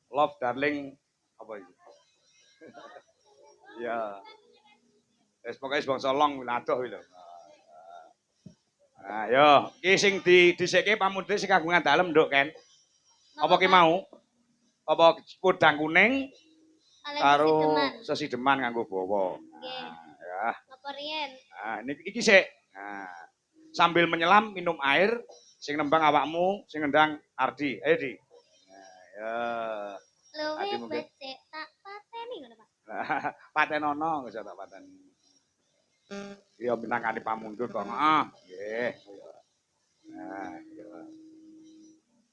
Love darling apa iki? Ya. Wis pokoke bangsa long adoh kuwi lho. Yo, iki sing dhisike pamundhe sing kagungan dalem nduk kan. Apa ki mau? Apa podang kuning karo sesi deman nganggo bawa. Nggih. Ya. Apa riyen? Iki sik. Sambil menyelam minum air sing nembang awakmu, sing ngendang Ardi. Ayo Di. Ya. Luwih becik tak pateni ngono, Pak. Patenono wis tak paten. Ya minangkani pamundur kok. Nggih. Nah,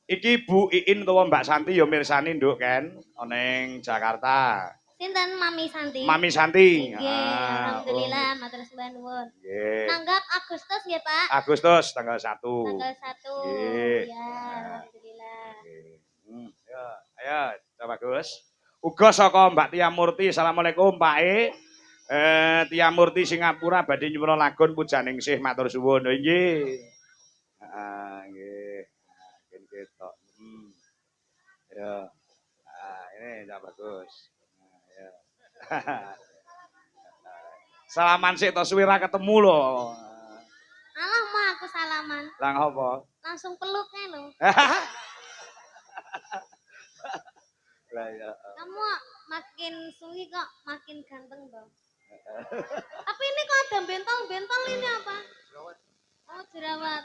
iki Bu Iin utawa Mbak Santi ya mirsani nduk kan ana ning Jakarta. Sinten Mami Santi? Mami Santi. Nggih, alhamdulillah matur sembah nuwun. Nggih. Nanggap Agustus nggih, Pak. Agustus tanggal 1. Tanggal 1. Nggih. Ya, alhamdulillah. Ya, ayo, coba Gus. Uga saka Mbak Tia Murti. Assalamualaikum, Pak E. Tia Murti Singapura badhe nyuwun lagon pujaning sih matur suwun. Nggih. Nggih. Nggih ketok. Ya. Ini coba Gus. Ya. Salaman sik to suwi ra ketemu lho. Alah mah aku salaman. Lah ngopo? Langsung peluknya lho. Lah ya. Kamu makin suwi kok makin ganteng dong. Tapi ini kok ada bentol-bentol ini apa? Oh jerawat.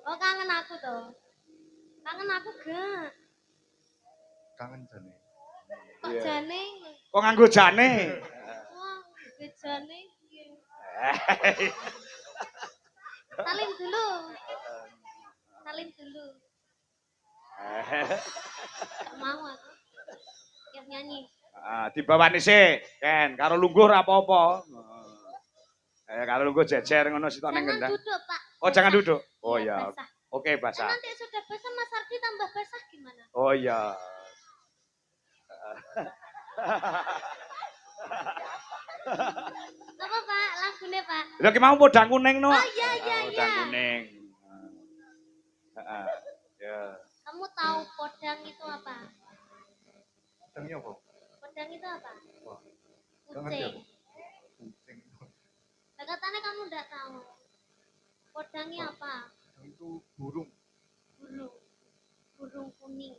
Oh kangen aku tuh. Kangen aku gak. Kangen jane. Kok jane? Kok nganggo jane? Wah, jane. Salim dulu. Salim dulu. Mau aku. Siap nyanyi. Dibawani sik, Ken, karo lungguh ora apa-apa. Karo lungguh jejer ngono sitok ning Jangan gendang. duduk, Pak. Oh, jangan duduk. Oh Iya, ya. basah. Oke, basah. Nanti sudah basah Mas Ardi tambah basah gimana? Oh iya. Apa Pak? Lagunya Pak? Lha ki mau podang kuning no. Oh iya iya iya. Podang kuning. Ya. Kamu tahu podang itu apa? Tengi apa? Podang itu apa? Wah, nggak ngerti Kucing. aku. Kucing. Nah, katanya kamu enggak tahu. Podangnya apa? Itu burung. Burung. Burung kuning.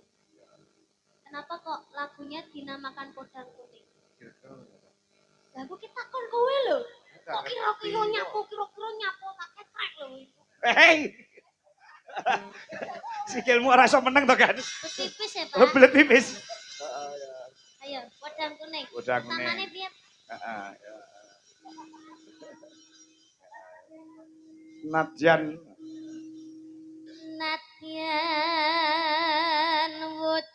Kenapa kok lagunya dinamakan podang kuning? Kira-kira. Lagu kita kon kowe lho. Kok kira-kira nyapu tak ketrek lho. Hei. Sikilmu ora iso meneng to kan? Tipis ya Oh, Pak. belet tipis. Ayo, podang kuning. Podang kuning. Pertamanya biar Nadyan Nadyan wujud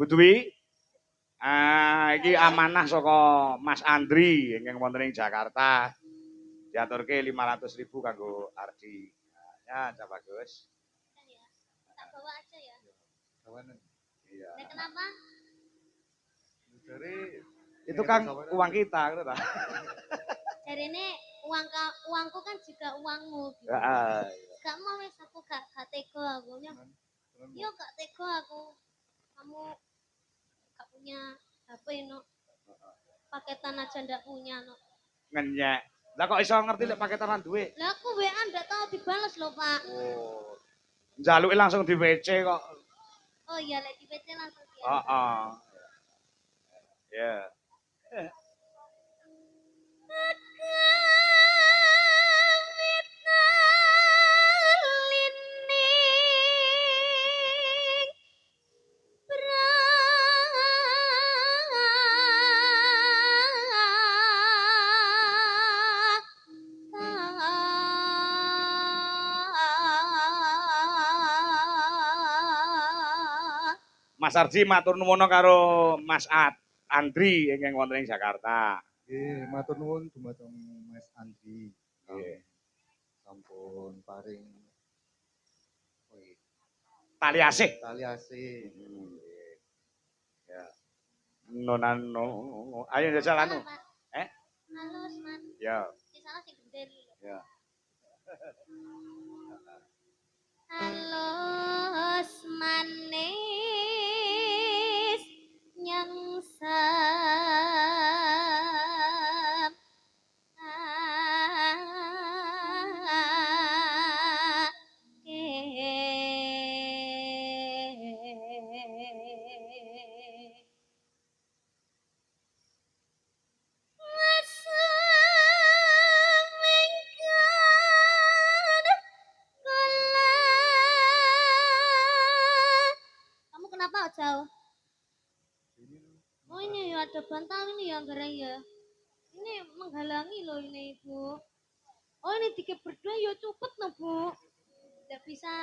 Bu Dwi. Iki amanah saka Mas Andri ingkang wonten ing Jakarta. Diaturke 500.000 kanggo Ardi. Ya, coba bagus. Ya. Tak bawa aja ya. Kawanan. Iya. Nah, kenapa? Dari Itu kan uang kita, gitu ta. Dari ini uangku kan juga uangmu. Gitu. Heeh. Gak mau wes aku gak tega aku nya. Yo gak tega aku. Kamu gak punya HP no. Paketan aja ndak punya no. Ngenyek. Lah kok iso ngerti lek paketan lan duwe? Lah aku WA ndak tahu dibales loh, Pak. Oh. Njaluki langsung di WC kok. Oh iya, lek di PC langsung dia. Heeh. Ya. Mas Arji matur nuwun karo Mas Andri ingkang wonten ing Jakarta. Nggih, matur nuwun dumateng Mas Andri. Nggih. Sampun paring Tali asih. tali asih. Ya. Nonano. Ayo jajal anu. Eh? Halo, Mas. Ya. Di sana sing gede. Ya. Halo, manis nyangsam. Kamu kenapa jauh? Oh ini ya ada bantal ini ya Anggaran ya. Ini menghalangi loh ini ibu. Oh ini dikit berdua ya cepet loh bu. Tidak bisa.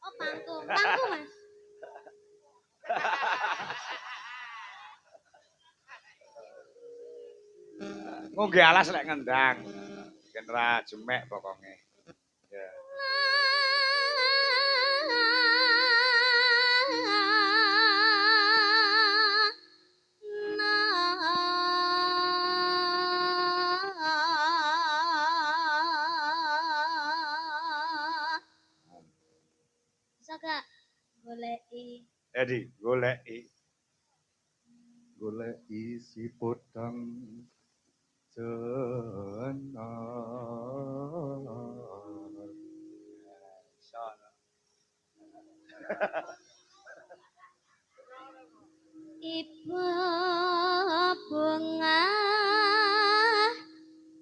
Oh pangku, pangku mas. Ngombe alas lek ngendang. Kenra jemek pokoknya. Ya. Bisa gak goleki? Jadi goleki. Golek isi podang jenar. Ibu bunga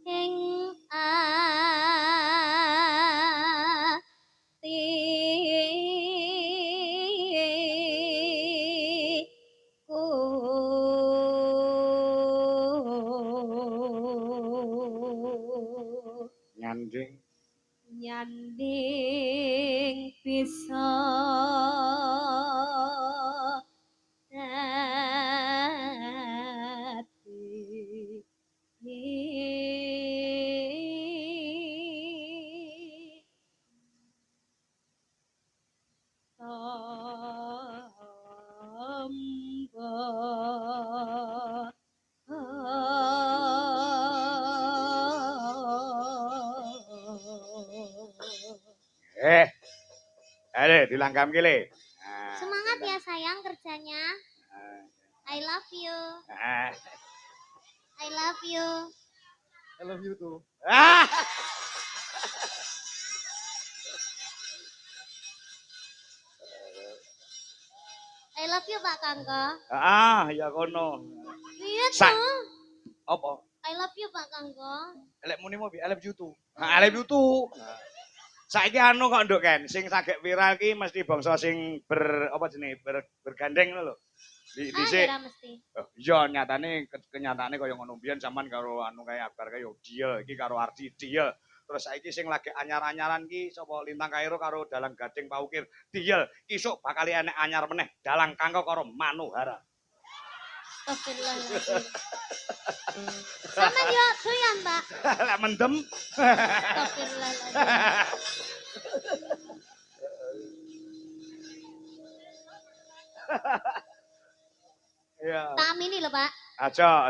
ing atiku Nyanding. nyanding bisa dadi tamba Ada dilangkam kile. Nah, Semangat ya sayang kerjanya. I love you. Nah. I love you. I love you too. Ah. I love you Pak Kangko. Ya kono. Iya Sa- tuh. Apa? I love you Pak Kangko. Lek muni mau I love you too. I love you too. Saiki anu kok nduk kan, sing sagek viral ki mesti bangsa sing apa jenenge bergandeng ngono lho. Dhisik. Kira mesti. Oh, iya nyatane kenyataane kaya ngono mbiyen sampean karo anu kaya akbar kaya dia iki karo Ardi dia. Terus saiki sing lagi anyar-anyaran ki sapa Lintang Kairo karo Dalang Gading Paukir. Diyel isuk bakal enek anyar meneh Dalang Kangko karo Manohara. Astagfirullahaladzim. Sampeyan yo doyan, Pak. Lek mendem. Astagfirullahaladzim. Ya. Tak amini lho, Pak. Aja.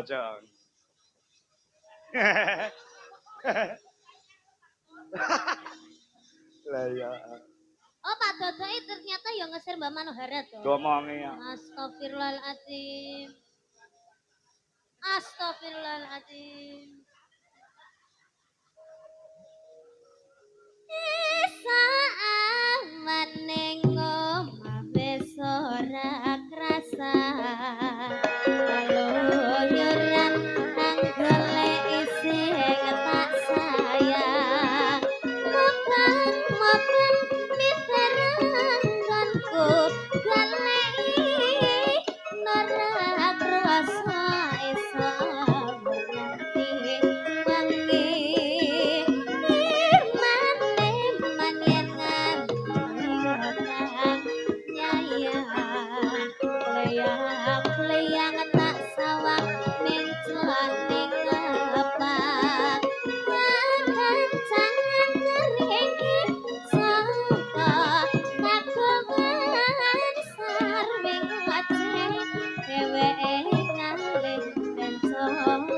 Lah ya. Oh, Pak Dodoi ternyata yang ngeser Mbak Manohara tuh. Domongi ya. Astagfirullahaladzim. Astagfirullahaladzim. Saat ning omah wis ora krasa. Kaluyuran nang golek isih tak sayang. Mobang miterangkanku golek nora krasa iso ngerti wangi. Leyang tak sawang menclon ning lepak jangan ngeringi sapa kagungan sarwing wajah dheweke ngalih bencong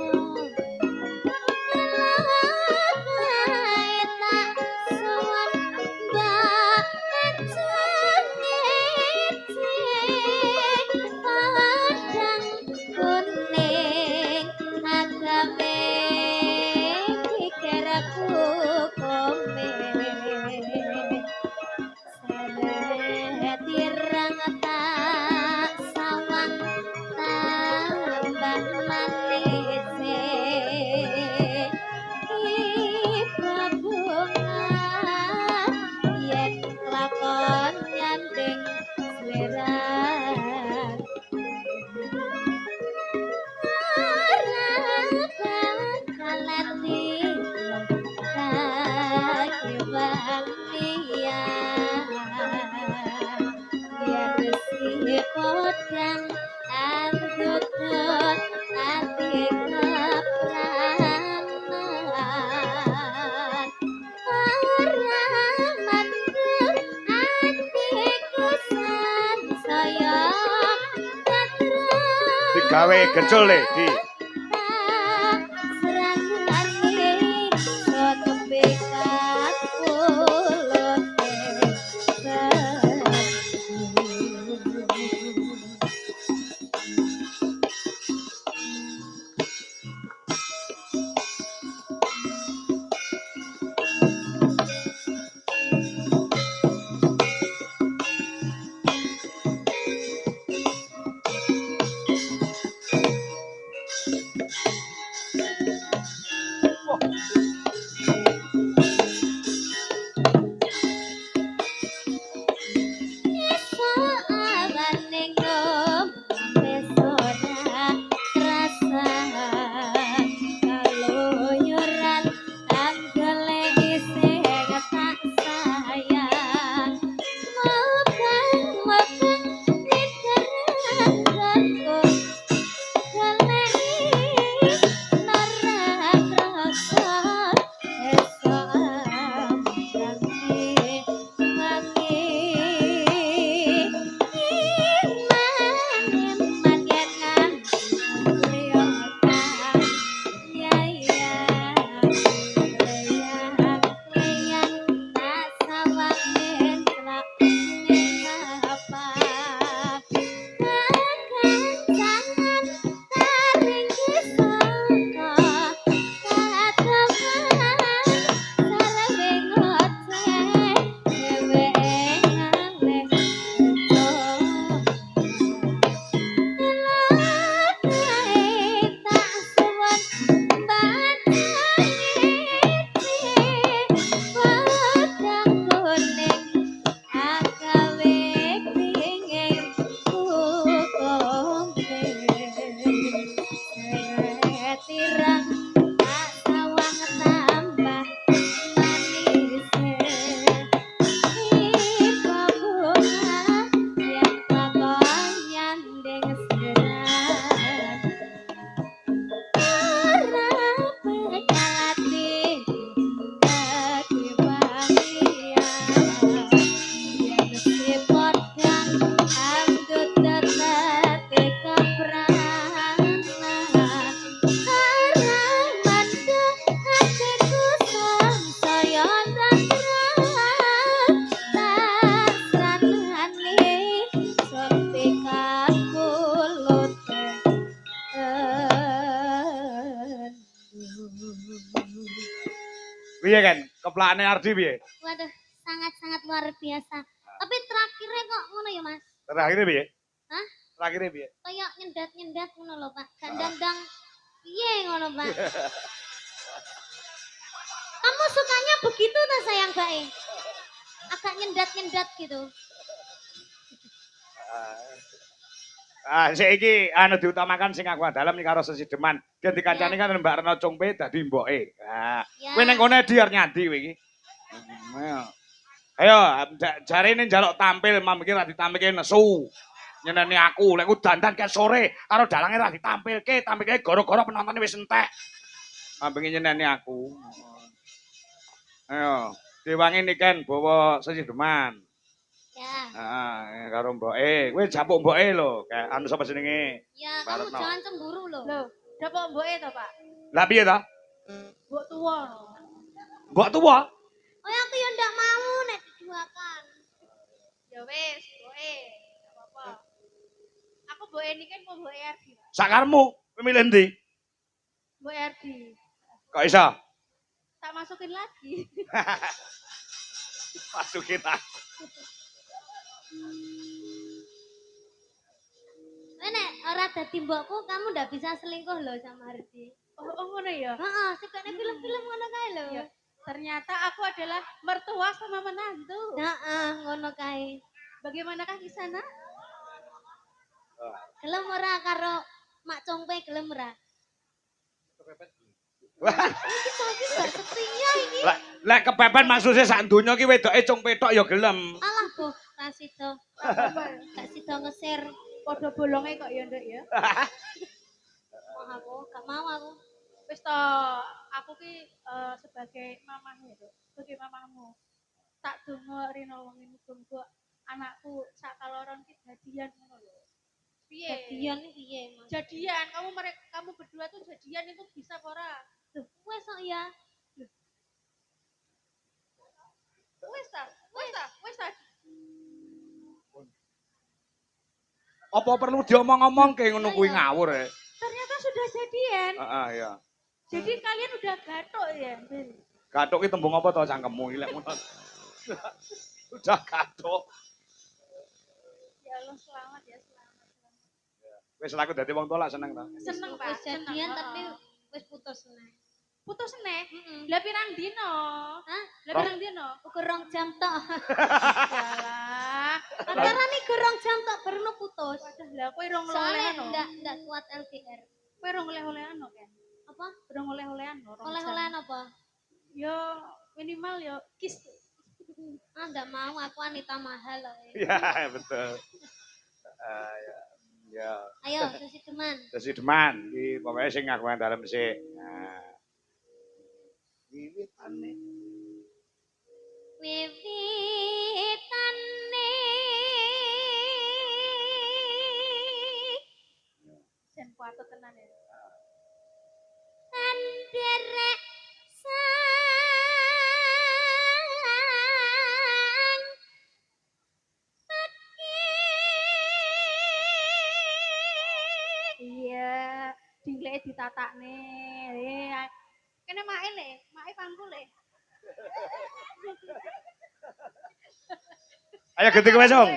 tirang tak sawang tambah manis iba bunga yen lakon nyanding selera podang andutut ati kepranan ora mandeg atiku sansaya katra Digawe gecul le di. Piye kan? Keplakane Ardi piye? Waduh, sangat-sangat luar biasa. Tapi terakhirnya kok ngono ya, Mas? Terakhirnya piye? Hah? Terakhirnya piye? Kayak nyendat-nyendat ngono lho, Pak. Gandang-dang piye ngono, Pak? Kamu sukanya begitu tak sayang, Mbak? Agak nyendat-nyendat gitu. Saiki anu diutamakan sing aku dalem iki karo sesideman. Ganti kancane Ya. kan Mbak Reno Cungpe dadi mboke. Ya. Kowe ning kene diar nyandi kowe iki. Ayo, jarine njaluk tampil, mamiki ra ditampilke nesu. Nyeneni aku, lek ku dandan ke sore karo dalange ra ditampilke, tampilke gara-gara penontonnya wis entek. Mamiki nyeneni aku. Ayo, diwangi niken bawa sesideman. Ya. Heeh, karo mboke. Kowe japuk mboke lho, kayak anu sapa jenenge? Ya, Mbak kamu Retno. jangan cemburu loh. Loh, dapat mboke to, Pak? Lah piye ta? Mbok tuwa. Mbok tuwa? Oh, aku ya ndak mau nek diduakan. Ya wis, mboke. Enggak apa-apa. Aku mboke niki kan mau mboke Ardi, Pak. Sakarmu, kowe milih ndi? Mboke Ardi. Kok iso? Tak masukin lagi. Masukin aku. Nek ora dadi mbokku, kamu ndak bisa selingkuh loh sama Ardi. Oh, ngono ya. Heeh, sekane film-film ngono kae lho. Ya. Ternyata aku adalah mertua sama menantu. Heeh, ngono kae. Bagaimanakah di sana? Gelem ora karo Mak Congpe gelem ora? Iki saiki gak setia iki. Lek kepepet maksudnya sak donya ki wedoke cung petok ya gelem. Alah, Boh, ra sida. Gak sida ngeser. Podo bolonge kok ya, Nduk ya. Mau aku, gak mau aku. Wis to, aku ki sebagai mamahmu, Nduk. Sebagai mamahmu. Tak donga rino wengi muga-muga anakku sak kaloron ki jadian ngono lho. Piye? Jadian iki piye, Mas? Jadian, kamu berdua tuh jadian itu bisa apa ora? Duh, wes kok ya. Wes ta. Apa perlu diomong-omongke ngono kuwi ngawur e. Ternyata sudah jadian. Heeh, ya. Jadi kalian udah gatok ya, Ben? Gathuk ki tembung apa to cangkemmu iki lek ngono. Udah gathuk. Ya Allah, selamat ya, selamat. Wis laku dadi wong tuwa lak seneng ta. Seneng, Pak. Wis jadian seneng. tapi Heeh. wis putus nih. Putus neh. Heeh. Lah pirang dino? Hah? Lah pirang dino? Ukur rong jam tok. Yalah. Pacaran nih kurang jam tok baru putus. Waduh, lah kowe rong Soalnya oleh-olehan. ndak kuat LDR. Kowe rong oleh-olehan kan? Apa? Rong oleh-olehan rong jam. Oleh-olehan apa? Yo minimal yo kiss. Ah, ndak mau, aku wanita mahal loh. Iya, betul. Ya. Ya. Ayo, susi teman. Sesideman iki pokoke sing ngaku dalem sik. Nah. Wiwitane Wiwitane Sen kuat tenan ya. Anderek sang Iya, dingleke ditatakne. Kene mae le, mae pangku le. ayo gede kowe song.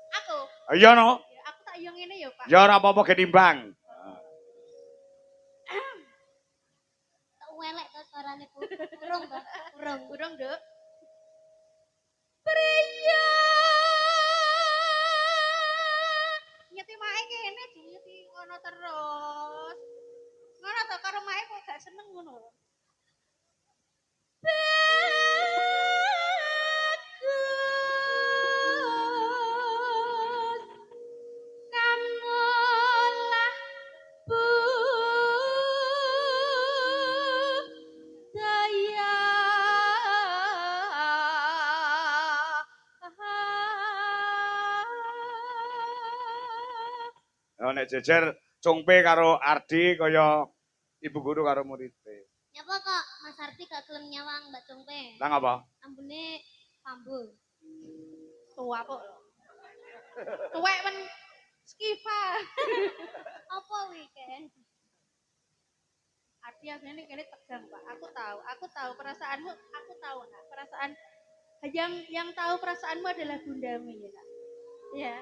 Aku, Iya no. ya, aku tak yo ngene yo, Pak. Ya ora apa-apa getimbang. tak welek to suarane Bu. Urung to, urung. Urung, Nduk. Priya Nyeti mae kene nyeti ngono terus. Ngono to karo mae kok gak seneng ngono. bagus kamulah budaya Oh, nek jejer Cungpe karo Ardi kaya ibu guru karo muridé. Nyapa kok Mas Arti gak gelem nyawang Mbak Congpe? Lah ngapa? Ambune pambul. Tua kok. Tuwek men skifa. Apa wi ke? Tiap kene tegang, Pak. Aku tahu perasaanmu, aku tahu, Nak. Perasaan yang tahu perasaanmu adalah bundamu ya, Nak. Ya,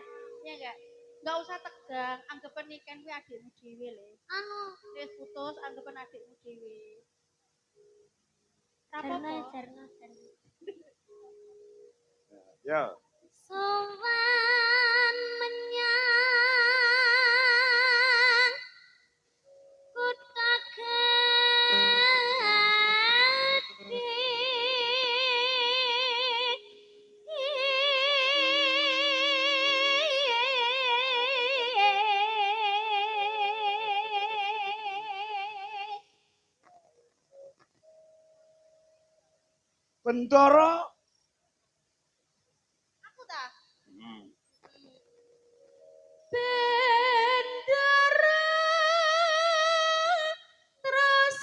ya enggak? Enggak usah tegang, anggapan ikan kuwi adikmu dhewe le. Anu, Wis putus, anggapan adikmu dhewe. jarno, Apa-apa. jarno. Ya. Sowan menyang kutha Bendoro. Aku tak. Hmm. Bendera terus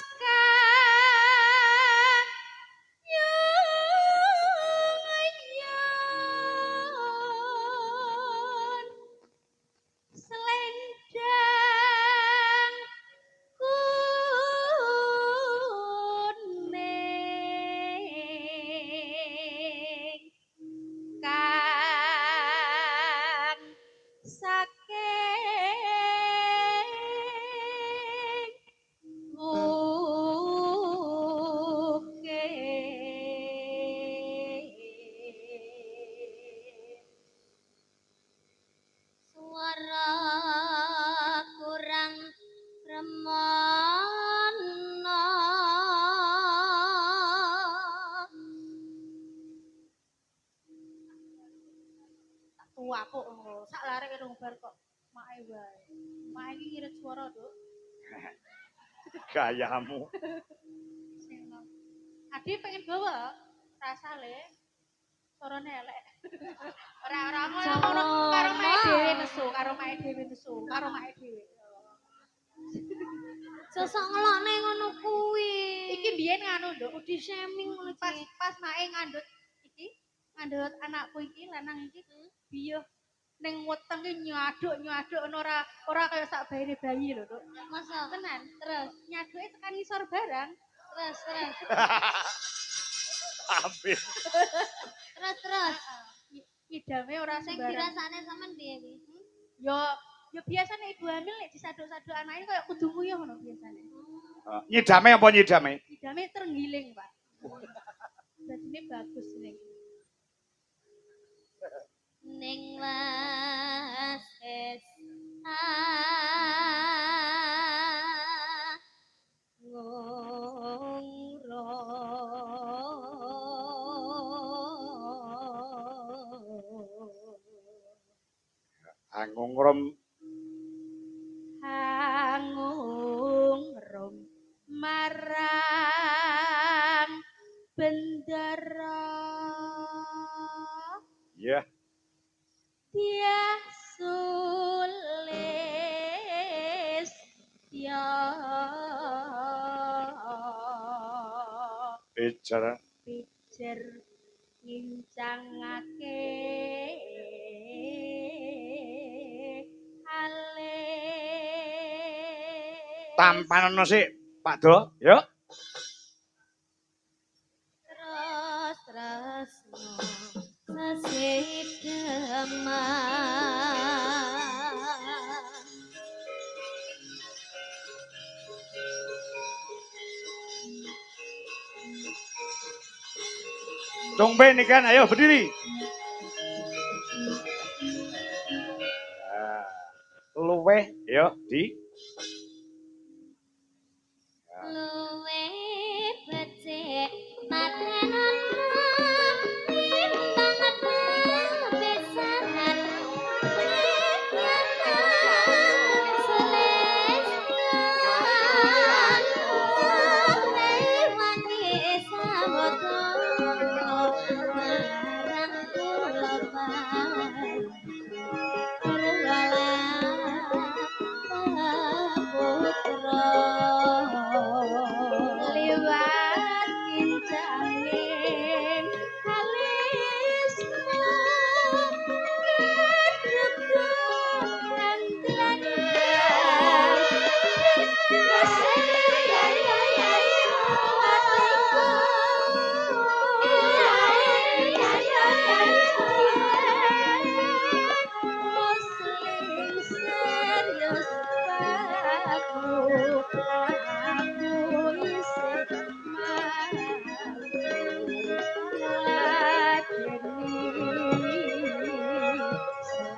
kanyuyan selendang kuning kang saking bukit swara kurang remana tua kok sak lare rong bar kok mae wae. Mae iki ngirit swara, Duk. Gayamu. Sing nom. Adi pengen gawa rasale sorone elek. Ora ngono karo mae dhewe nesu, karo mae dhewe nesu, karo mae dhewe. sosok ngelokne ngono kuwi. Iki biyen nganu, Nduk. Body shaming ngono Pas mae ngandut iki, ngandut anakku iki lanang iki biyo ning weteng ki nyaduk ora kaya sak baire bayi lho, Nduk. Masa Tenan, terus nyaduke tekan ngisor barang. terus Amin. terus Idame ora sing sembarang. dirasakne sampean piye iki? Yo biasane ibu hamil nek disaduk-saduk anake kaya kudu nguyuh ngono biasane. Nyidame apa nyidame? Idame terenggiling, Pak. Dadine bagus ning. Ning wases ngoro Angungrum Angungrum marang bendera ya. Tiah sulis ya Bicara pijer ngincangake ale tampanono sik, Pak Do, yuk. terus sesidema Tumben nih kan, ayo berdiri. Luweh, yuk, di. luwe becik matenan timbangan besaran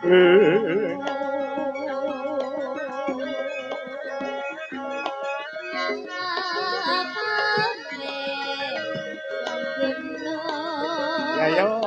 Ya yo.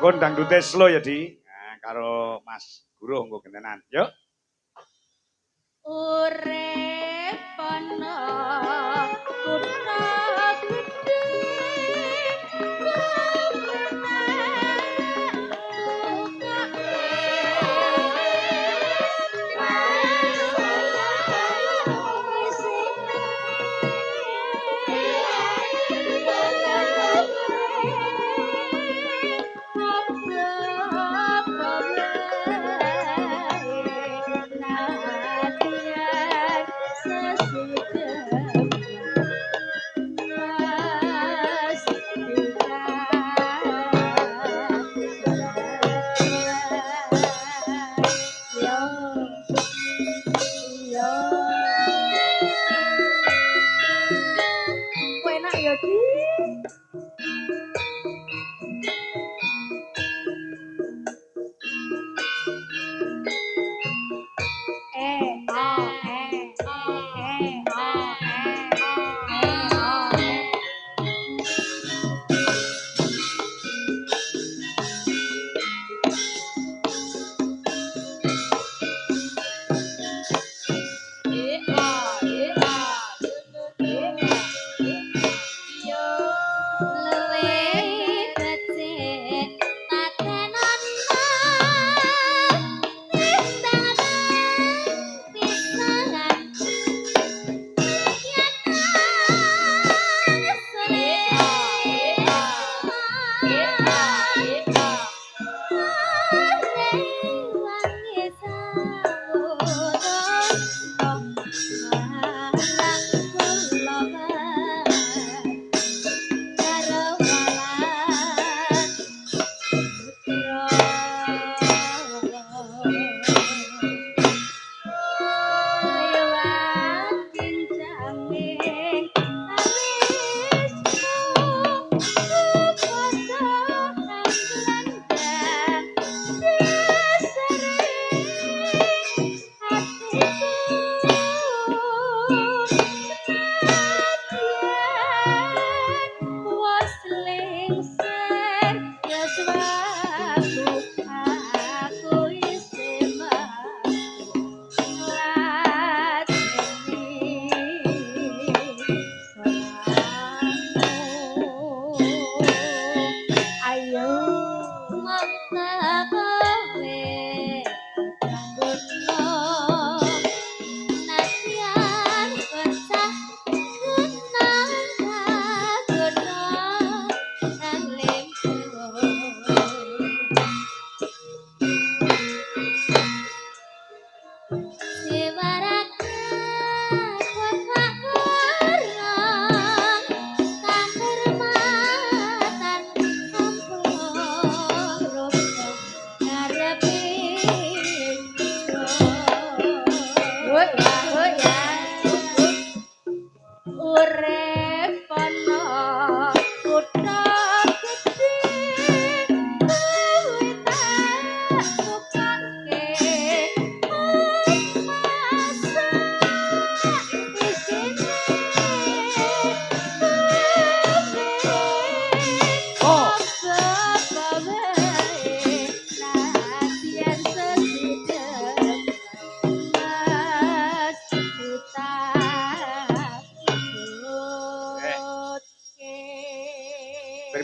Gondang dute slow ya di. Nah, karo Mas Guru nggo gentenan. Yuk. Urip ana kutha gedhe enak ya di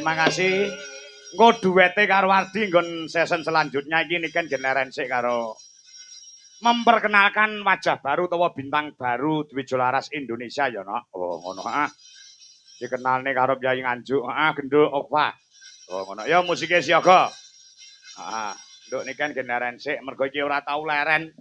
Terima kasih. Engko duete karo Ardi nggon season selanjutnya iki niken jeneren sik karo memperkenalkan wajah baru utawa bintang baru Dwi Jolaras Indonesia ya no. Oh ngono ah. Dikenalne karo Yayi Nganjuk. Genduk Okva. Oh ngono. Ya musike siaga. Nduk niki kan genaren sik mergo iki ora tau leren.